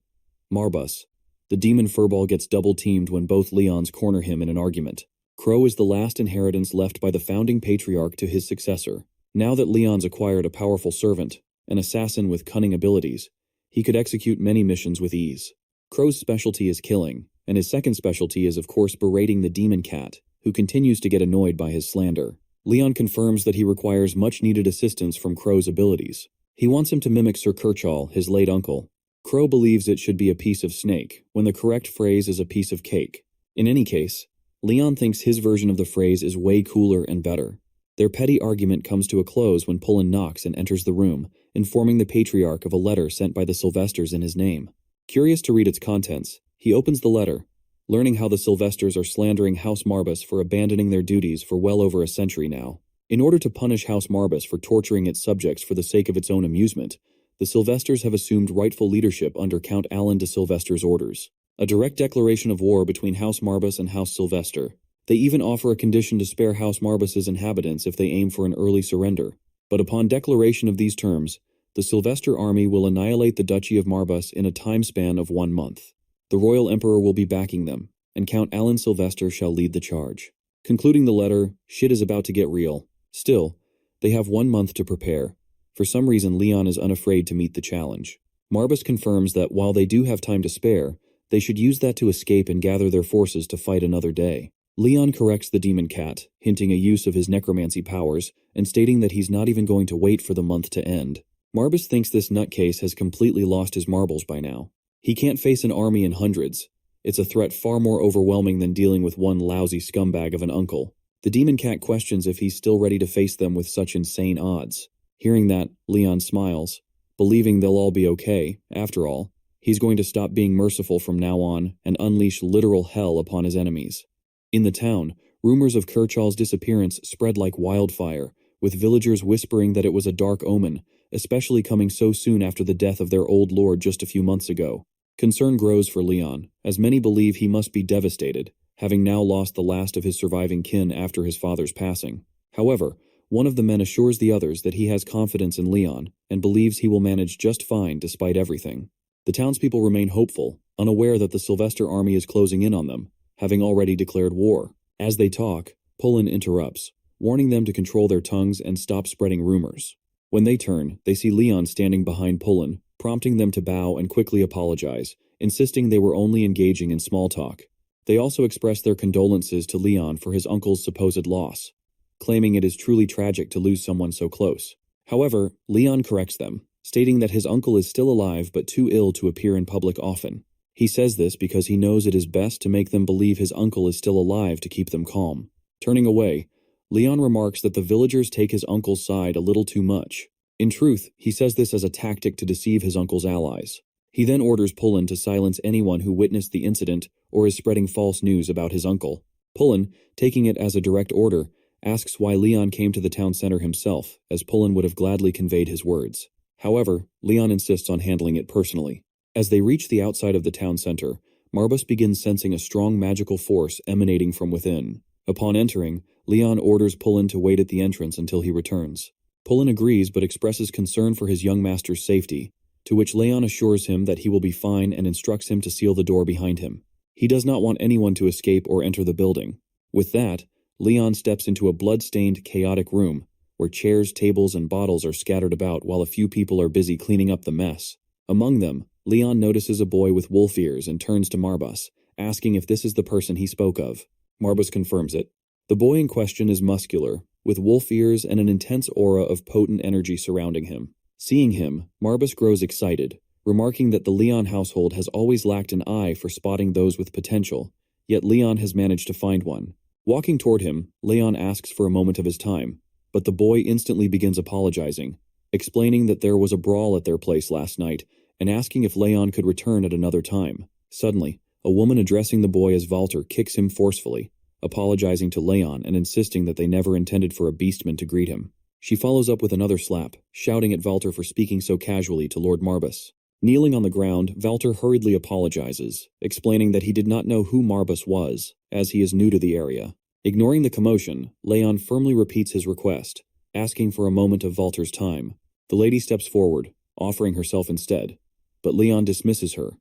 Marbus. The demon furball gets double-teamed when both Leons corner him in an argument. Crow is the last inheritance left by the founding patriarch to his successor. Now that Leon's acquired a powerful servant, an assassin with cunning abilities, he could execute many missions with ease. Crow's specialty is killing, and his second specialty is of course berating the demon cat, who continues to get annoyed by his slander. Leon confirms that he requires much-needed assistance from Crow's abilities. He wants him to mimic Sir Kirchhoff, his late uncle. Crow believes it should be a piece of snake, when the correct phrase is a piece of cake. In any case, Leon thinks his version of the phrase is way cooler and better. Their petty argument comes to a close when Pullen knocks and enters the room, informing the patriarch of a letter sent by the Sylvesters in his name. Curious to read its contents, he opens the letter, learning how the Sylvesters are slandering House Marbus for abandoning their duties for well over a century now. In order to punish House Marbus for torturing its subjects for the sake of its own amusement, the Sylvesters have assumed rightful leadership under Count Alan de Sylvester's orders. A direct declaration of war between House Marbus and House Sylvester. They even offer a condition to spare House Marbus's inhabitants if they aim for an early surrender. But upon declaration of these terms, the Sylvester army will annihilate the Duchy of Marbus in a time span of 1 month. The Royal Emperor will be backing them, and Count Alan Sylvester shall lead the charge. Concluding the letter, shit is about to get real. Still, they have 1 month to prepare. For some reason, Leon is unafraid to meet the challenge. Marbus confirms that while they do have time to spare, They should use that to escape and gather their forces to fight another day. Leon corrects the demon cat, hinting a use of his necromancy powers, and stating that he's not even going to wait for the month to end. Marbus thinks this nutcase has completely lost his marbles by now. He can't face an army in hundreds. It's a threat far more overwhelming than dealing with one lousy scumbag of an uncle. The demon cat questions if he's still ready to face them with such insane odds. Hearing that, Leon smiles, believing they'll all be okay. After all, he's going to stop being merciful from now on and unleash literal hell upon his enemies. In the town, rumors of Kirchall's disappearance spread like wildfire, with villagers whispering that it was a dark omen, especially coming so soon after the death of their old lord just a few months ago. Concern grows for Leon, as many believe he must be devastated, having now lost the last of his surviving kin after his father's passing. However, one of the men assures the others that he has confidence in Leon and believes he will manage just fine despite everything. The townspeople remain hopeful, unaware that the Sylvester army is closing in on them, having already declared war. As they talk, Pullen interrupts, warning them to control their tongues and stop spreading rumors. When they turn, they see Leon standing behind Pullen, prompting them to bow and quickly apologize, insisting they were only engaging in small talk. They also express their condolences to Leon for his uncle's supposed loss, claiming it is truly tragic to lose someone so close. However, Leon corrects them, stating that his uncle is still alive but too ill to appear in public often. He says this because he knows it is best to make them believe his uncle is still alive to keep them calm. Turning away, Leon remarks that the villagers take his uncle's side a little too much. In truth, he says this as a tactic to deceive his uncle's allies. He then orders Pullen to silence anyone who witnessed the incident or is spreading false news about his uncle. Pullen, taking it as a direct order, asks why Leon came to the town center himself, as Pullen would have gladly conveyed his words. However, Leon insists on handling it personally. As they reach the outside of the town center, Marbus begins sensing a strong magical force emanating from within. Upon entering, Leon orders Pullen to wait at the entrance until he returns. Pullen agrees but expresses concern for his young master's safety, to which Leon assures him that he will be fine and instructs him to seal the door behind him. He does not want anyone to escape or enter the building. With that, Leon steps into a blood-stained, chaotic room, where chairs, tables, and bottles are scattered about while a few people are busy cleaning up the mess. Among them, Leon notices a boy with wolf ears and turns to Marbus, asking if this is the person he spoke of. Marbus confirms it. The boy in question is muscular, with wolf ears and an intense aura of potent energy surrounding him. Seeing him, Marbus grows excited, remarking that the Leon household has always lacked an eye for spotting those with potential, yet Leon has managed to find one. Walking toward him, Leon asks for a moment of his time, but the boy instantly begins apologizing, explaining that there was a brawl at their place last night and asking if Leon could return at another time. Suddenly, a woman addressing the boy as Walter kicks him forcefully, apologizing to Leon and insisting that they never intended for a beastman to greet him. She follows up with another slap, shouting at Walter for speaking so casually to Lord Marbus. Kneeling on the ground, Walter hurriedly apologizes, explaining that he did not know who Marbus was, as he is new to the area. Ignoring the commotion, Leon firmly repeats his request, asking for a moment of Walter's time. The lady steps forward, offering herself instead, but Leon dismisses her,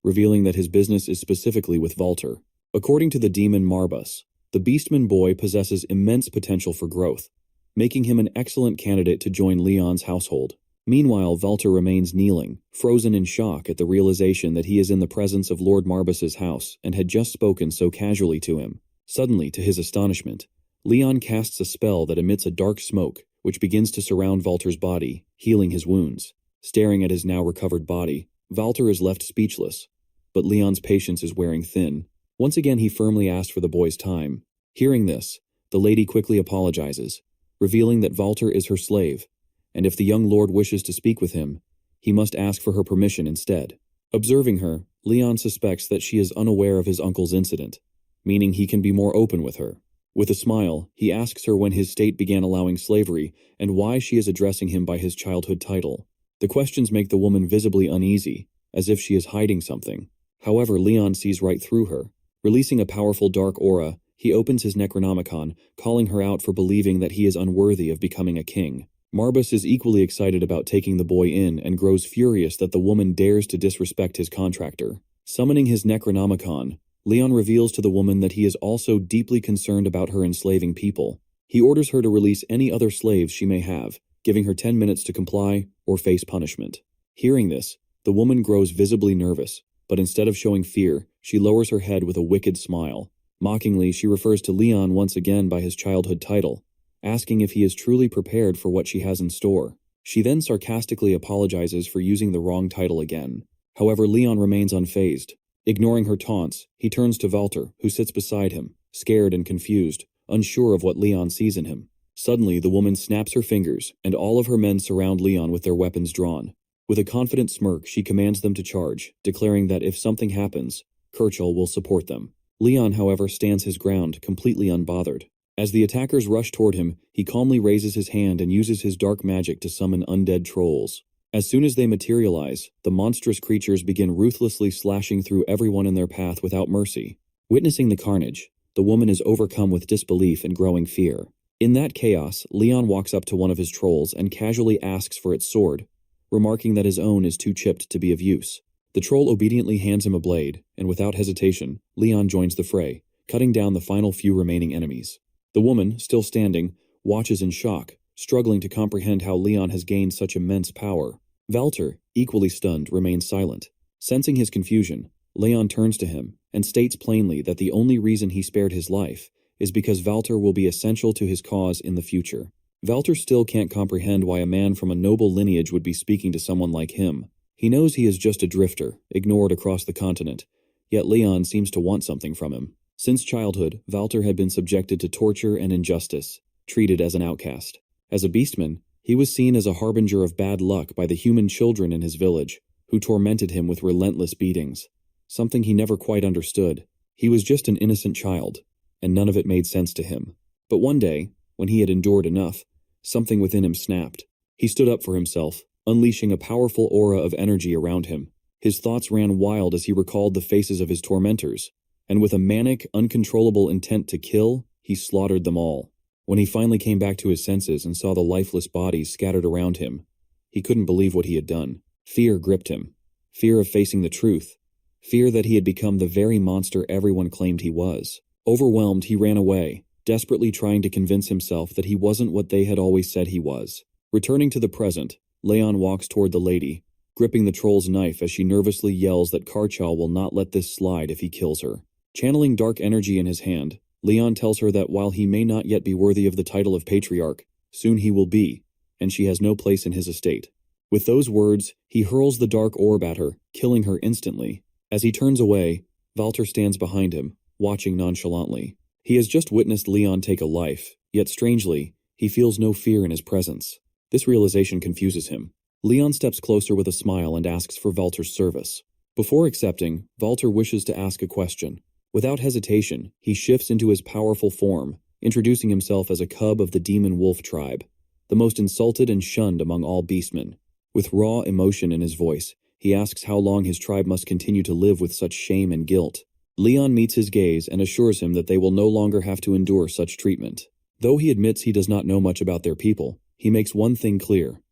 revealing that his business is specifically with Walter. According to the demon Marbus, the Beastman boy possesses immense potential for growth, making him an excellent candidate to join Leon's household. Meanwhile, Walter remains kneeling, frozen in shock at the realization that he is in the presence of Lord Marbus's house and had just spoken so casually to him. Suddenly, to his astonishment, Leon casts a spell that emits a dark smoke, which begins to surround Walter's body, healing his wounds. Staring at his now recovered body, Walter is left speechless, but Leon's patience is wearing thin. Once again, he firmly asked for the boy's time. Hearing this, the lady quickly apologizes, revealing that Walter is her slave, and if the young lord wishes to speak with him, he must ask for her permission instead. Observing her, Leon suspects that she is unaware of his uncle's incident, meaning he can be more open with her. With a smile, he asks her when his state began allowing slavery and why she is addressing him by his childhood title. The questions make the woman visibly uneasy, as if she is hiding something. However, Leon sees right through her. Releasing a powerful dark aura, he opens his Necronomicon, calling her out for believing that he is unworthy of becoming a king. Marbus is equally excited about taking the boy in and grows furious that the woman dares to disrespect his contractor. Summoning his Necronomicon, Leon reveals to the woman that he is also deeply concerned about her enslaving people. He orders her to release any other slaves she may have, giving her 10 minutes to comply or face punishment. Hearing this, the woman grows visibly nervous, but instead of showing fear, she lowers her head with a wicked smile. Mockingly, she refers to Leon once again by his childhood title, asking if he is truly prepared for what she has in store. She then sarcastically apologizes for using the wrong title again. However, Leon remains unfazed. Ignoring her taunts, he turns to Walter, who sits beside him, scared and confused, unsure of what Leon sees in him. Suddenly, the woman snaps her fingers, and all of her men surround Leon with their weapons drawn. With a confident smirk, she commands them to charge, declaring that if something happens, Kirchhoff will support them. Leon, however, stands his ground, completely unbothered. As the attackers rush toward him, he calmly raises his hand and uses his dark magic to summon undead trolls. As soon as they materialize, the monstrous creatures begin ruthlessly slashing through everyone in their path without mercy. Witnessing the carnage, the woman is overcome with disbelief and growing fear. In that chaos, Leon walks up to one of his trolls and casually asks for its sword, remarking that his own is too chipped to be of use. The troll obediently hands him a blade, and without hesitation, Leon joins the fray, cutting down the final few remaining enemies. The woman, still standing, watches in shock, struggling to comprehend how Leon has gained such immense power. Walter, equally stunned, remains silent. Sensing his confusion, Leon turns to him and states plainly that the only reason he spared his life is because Walter will be essential to his cause in the future. Walter still can't comprehend why a man from a noble lineage would be speaking to someone like him. He knows he is just a drifter, ignored across the continent, yet Leon seems to want something from him. Since childhood, Walter had been subjected to torture and injustice, treated as an outcast. As a beastman, he was seen as a harbinger of bad luck by the human children in his village, who tormented him with relentless beatings. Something he never quite understood. He was just an innocent child, and none of it made sense to him. But one day, when he had endured enough, something within him snapped. He stood up for himself, unleashing a powerful aura of energy around him. His thoughts ran wild as he recalled the faces of his tormentors, and with a manic, uncontrollable intent to kill, he slaughtered them all. When he finally came back to his senses and saw the lifeless bodies scattered around him, he couldn't believe what he had done. Fear gripped him. Fear of facing the truth. Fear that he had become the very monster everyone claimed he was. Overwhelmed, he ran away, desperately trying to convince himself that he wasn't what they had always said he was. Returning to the present, Leon walks toward the lady, gripping the troll's knife as she nervously yells that Kirchhoff will not let this slide if he kills her. Channeling dark energy in his hand, Leon tells her that while he may not yet be worthy of the title of patriarch, soon he will be, and she has no place in his estate. With those words, he hurls the dark orb at her, killing her instantly. As he turns away, Walter stands behind him, watching nonchalantly. He has just witnessed Leon take a life, yet strangely, he feels no fear in his presence. This realization confuses him. Leon steps closer with a smile and asks for Walter's service. Before accepting, Walter wishes to ask a question. Without hesitation, he shifts into his powerful form, introducing himself as a cub of the demon wolf tribe, the most insulted and shunned among all beastmen. With raw emotion in his voice, he asks how long his tribe must continue to live with such shame and guilt. Leon meets his gaze and assures him that they will no longer have to endure such treatment. Though he admits he does not know much about their people, he makes one thing clear.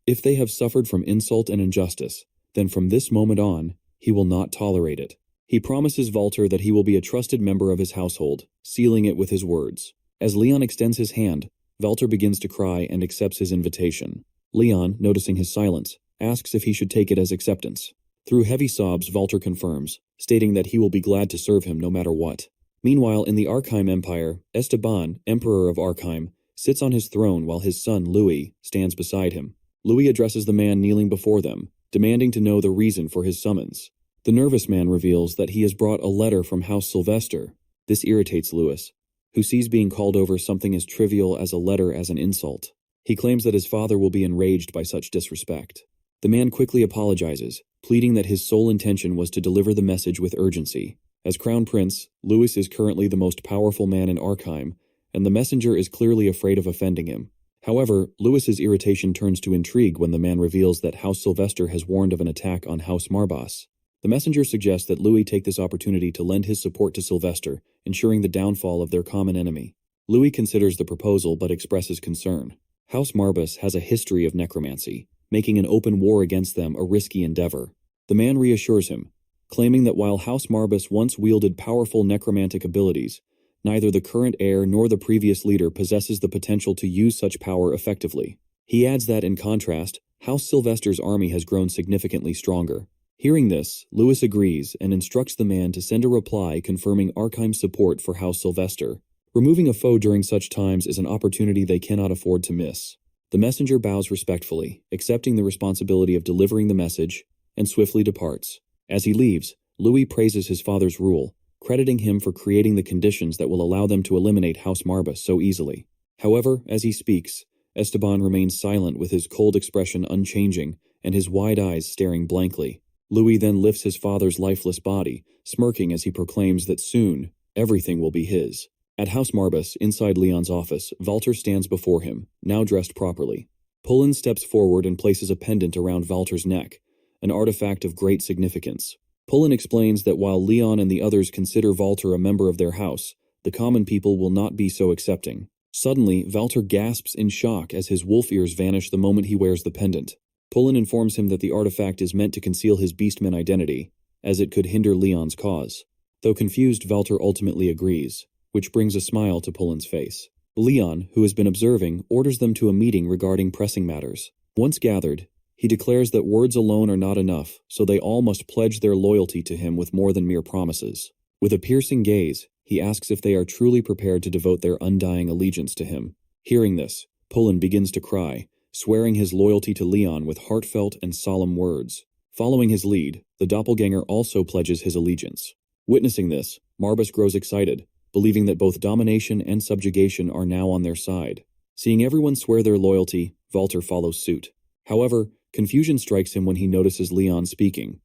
If they have suffered from insult and injustice, then from this moment on, he will not tolerate it. He promises Walter that he will be a trusted member of his household, sealing it with his words. As Leon extends his hand, Walter begins to cry and accepts his invitation. Leon, noticing his silence, asks if he should take it as acceptance. Through heavy sobs, Walter confirms, stating that he will be glad to serve him no matter what. Meanwhile, in the Arkheim Empire, Esteban, Emperor of Arkheim, sits on his throne while his son, Louis, stands beside him. Louis addresses the man kneeling before them, demanding to know the reason for his summons. The nervous man reveals that he has brought a letter from House Sylvester. This irritates Louis, who sees being called over something as trivial as a letter as an insult. He claims that his father will be enraged by such disrespect. The man quickly apologizes, pleading that his sole intention was to deliver the message with urgency. As Crown Prince, Louis is currently the most powerful man in Arkheim, and the messenger is clearly afraid of offending him. However, Louis's irritation turns to intrigue when the man reveals that House Sylvester has warned of an attack on House Marbas. The messenger suggests that Louis take this opportunity to lend his support to Sylvester, ensuring the downfall of their common enemy. Louis considers the proposal but expresses concern. House Marbas has a history of necromancy, making an open war against them a risky endeavor. The man reassures him, claiming that while House Marbas once wielded powerful necromantic abilities, neither the current heir nor the previous leader possesses the potential to use such power effectively. He adds that, in contrast, House Sylvester's army has grown significantly stronger. Hearing this, Lewis agrees and instructs the man to send a reply confirming Arkheim's support for House Sylvester. Removing a foe during such times is an opportunity they cannot afford to miss. The messenger bows respectfully, accepting the responsibility of delivering the message, and swiftly departs. As he leaves, Louis praises his father's rule, crediting him for creating the conditions that will allow them to eliminate House Marbas so easily. However, as he speaks, Esteban remains silent with his cold expression unchanging and his wide eyes staring blankly. Louis then lifts his father's lifeless body, smirking as he proclaims that soon, everything will be his. At House Marbas, inside Leon's office, Walter stands before him, now dressed properly. Pullen steps forward and places a pendant around Walter's neck, an artifact of great significance. Pullen explains that while Leon and the others consider Walter a member of their house, the common people will not be so accepting. Suddenly, Walter gasps in shock as his wolf ears vanish the moment he wears the pendant. Pullen informs him that the artifact is meant to conceal his beastman identity, as it could hinder Leon's cause. Though confused, Walter ultimately agrees, which brings a smile to Pullen's face. Leon, who has been observing, orders them to a meeting regarding pressing matters. Once gathered, he declares that words alone are not enough, so they all must pledge their loyalty to him with more than mere promises. With a piercing gaze, he asks if they are truly prepared to devote their undying allegiance to him. Hearing this, Pullen begins to cry, swearing his loyalty to Leon with heartfelt and solemn words. Following his lead, the doppelganger also pledges his allegiance. Witnessing this, Marbas grows excited, believing that both domination and subjugation are now on their side. Seeing everyone swear their loyalty, Walter follows suit. However, confusion strikes him when he notices Leon speaking.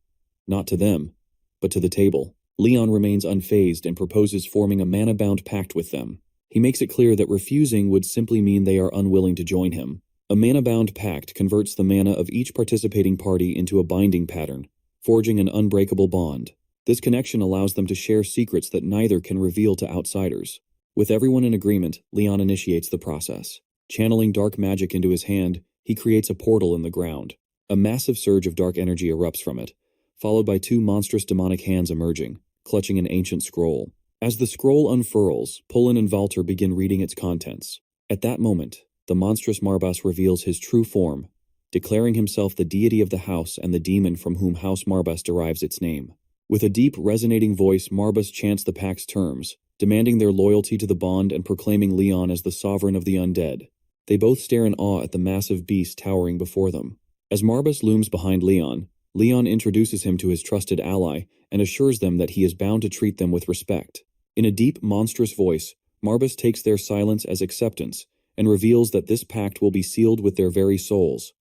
Not to them, but to the table. Leon remains unfazed and proposes forming a mana-bound pact with them. He makes it clear that refusing would simply mean they are unwilling to join him. A mana-bound pact converts the mana of each participating party into a binding pattern, forging an unbreakable bond. This connection allows them to share secrets that neither can reveal to outsiders. With everyone in agreement, Leon initiates the process. Channeling dark magic into his hand, he creates a portal in the ground. A massive surge of dark energy erupts from it, followed by two monstrous demonic hands emerging, clutching an ancient scroll. As the scroll unfurls, Pullen and Walter begin reading its contents. At that moment, the monstrous Marbas reveals his true form, declaring himself the deity of the house and the demon from whom House Marbas derives its name. With a deep, resonating voice, Marbas chants the pact's terms, demanding their loyalty to the bond and proclaiming Leon as the sovereign of the undead. They both stare in awe at the massive beast towering before them. As Marbas looms behind Leon, Leon introduces him to his trusted ally and assures them that he is bound to treat them with respect. In a deep, monstrous voice, Marbas takes their silence as acceptance and reveals that this pact will be sealed with their very souls.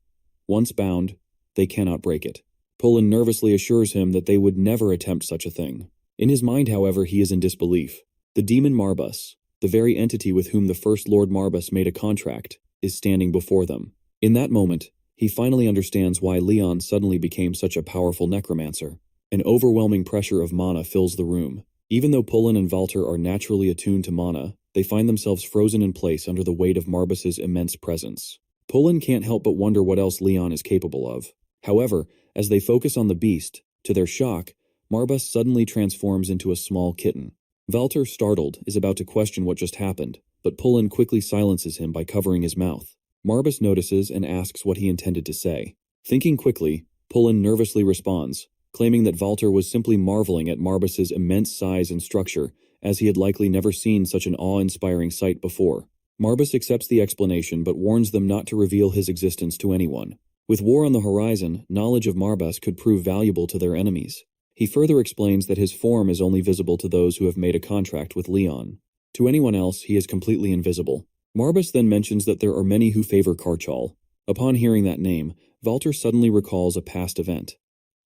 Once bound, they cannot break it. Pullen nervously assures him that they would never attempt such a thing. In his mind, however, he is in disbelief. The demon Marbas, the very entity with whom the first Lord Marbas made a contract, is standing before them. In that moment, he finally understands why Leon suddenly became such a powerful necromancer. An overwhelming pressure of mana fills the room. Even though Pullen and Walter are naturally attuned to mana, they find themselves frozen in place under the weight of Marbas's immense presence. Pullen can't help but wonder what else Leon is capable of. However, as they focus on the beast, to their shock, Marbas suddenly transforms into a small kitten. Walter, startled, is about to question what just happened, but Pullen quickly silences him by covering his mouth. Marbas notices and asks what he intended to say. Thinking quickly, Pullen nervously responds, claiming that Walter was simply marveling at Marbas's immense size and structure, as he had likely never seen such an awe-inspiring sight before. Marbas accepts the explanation but warns them not to reveal his existence to anyone. With war on the horizon, knowledge of Marbas could prove valuable to their enemies. He further explains that his form is only visible to those who have made a contract with Leon. To anyone else, he is completely invisible. Marbas then mentions that there are many who favor Karchal. Upon hearing that name, Walter suddenly recalls a past event.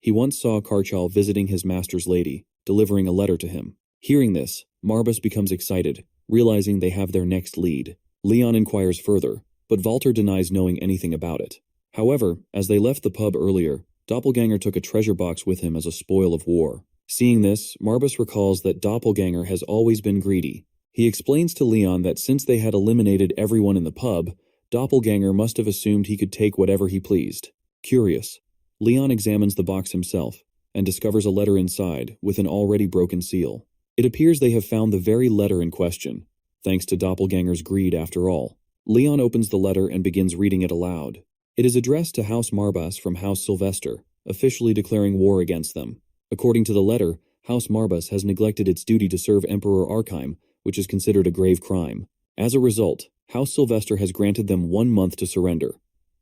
He once saw Karchal visiting his master's lady, delivering a letter to him. Hearing this, Marbas becomes excited, realizing they have their next lead. Leon inquires further, but Walter denies knowing anything about it. However, as they left the pub earlier, Doppelganger took a treasure box with him as a spoil of war. Seeing this, Marbas recalls that Doppelganger has always been greedy. He explains to Leon that since they had eliminated everyone in the pub, Doppelganger must have assumed he could take whatever he pleased. Curious, Leon examines the box himself and discovers a letter inside with an already broken seal. It appears they have found the very letter in question, thanks to Doppelganger's greed after all. Leon opens the letter and begins reading it aloud. It is addressed to House Marbas from House Sylvester, officially declaring war against them. According to the letter, House Marbas has neglected its duty to serve Emperor Archime, which is considered a grave crime. As a result, House Sylvester has granted them 1 month to surrender.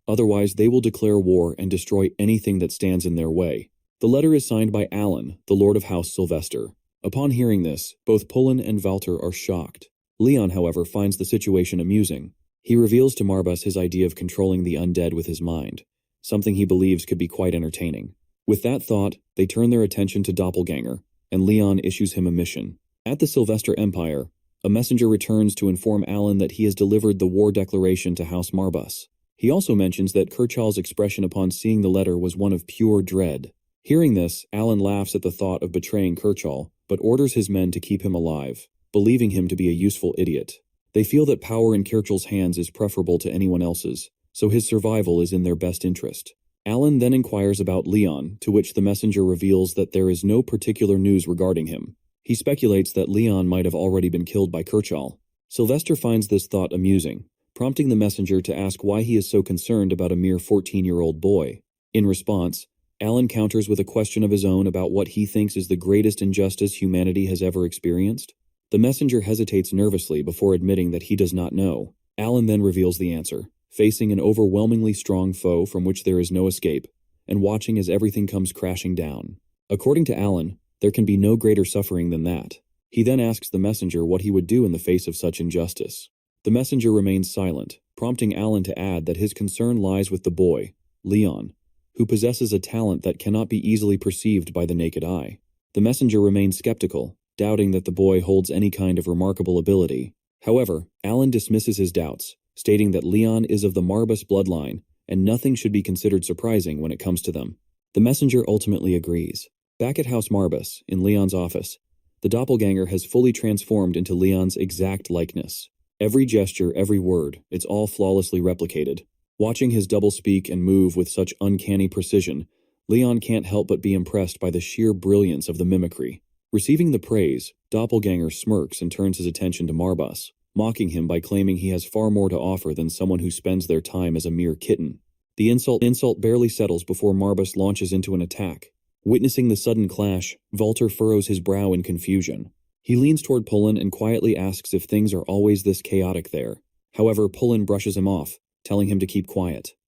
Otherwise, they will declare war and destroy anything that stands in their way. The letter is signed by Alan, the Lord of House Sylvester. Upon hearing this, both Pullen and Walter are shocked. Leon, however, finds the situation amusing. He reveals to Marbas his idea of controlling the undead with his mind, something he believes could be quite entertaining. With that thought, they turn their attention to Doppelganger, and Leon issues him a mission. At the Sylvester Empire, a messenger returns to inform Alan that he has delivered the war declaration to House Marbas. He also mentions that Kirchal's expression upon seeing the letter was one of pure dread. Hearing this, Alan laughs at the thought of betraying Kirchal, but orders his men to keep him alive, believing him to be a useful idiot. They feel that power in Kirchal's hands is preferable to anyone else's, so his survival is in their best interest. Alan then inquires about Leon, to which the messenger reveals that there is no particular news regarding him. He speculates that Leon might have already been killed by Kirchal. Sylvester finds this thought amusing, prompting the messenger to ask why he is so concerned about a mere 14-year-old boy. In response, Alan counters with a question of his own about what he thinks is the greatest injustice humanity has ever experienced. The messenger hesitates nervously before admitting that he does not know. Alan then reveals the answer, facing an overwhelmingly strong foe from which there is no escape, and watching as everything comes crashing down. According to Alan, there can be no greater suffering than that. He then asks the messenger what he would do in the face of such injustice. The messenger remains silent, prompting Alan to add that his concern lies with the boy, Leon, who possesses a talent that cannot be easily perceived by the naked eye. The messenger remains skeptical, doubting that the boy holds any kind of remarkable ability. However, Alan dismisses his doubts, stating that Leon is of the Marbas bloodline, and nothing should be considered surprising when it comes to them. The messenger ultimately agrees. Back at House Marbas, in Leon's office, the doppelganger has fully transformed into Leon's exact likeness. Every gesture, every word, it's all flawlessly replicated. Watching his double speak and move with such uncanny precision, Leon can't help but be impressed by the sheer brilliance of the mimicry. Receiving the praise, Doppelganger smirks and turns his attention to Marbas, mocking him by claiming he has far more to offer than someone who spends their time as a mere kitten. The insult barely settles before Marbas launches into an attack. Witnessing the sudden clash, Walter furrows his brow in confusion. He leans toward Pullen and quietly asks if things are always this chaotic there. However, Pullen brushes him off, telling him to keep quiet.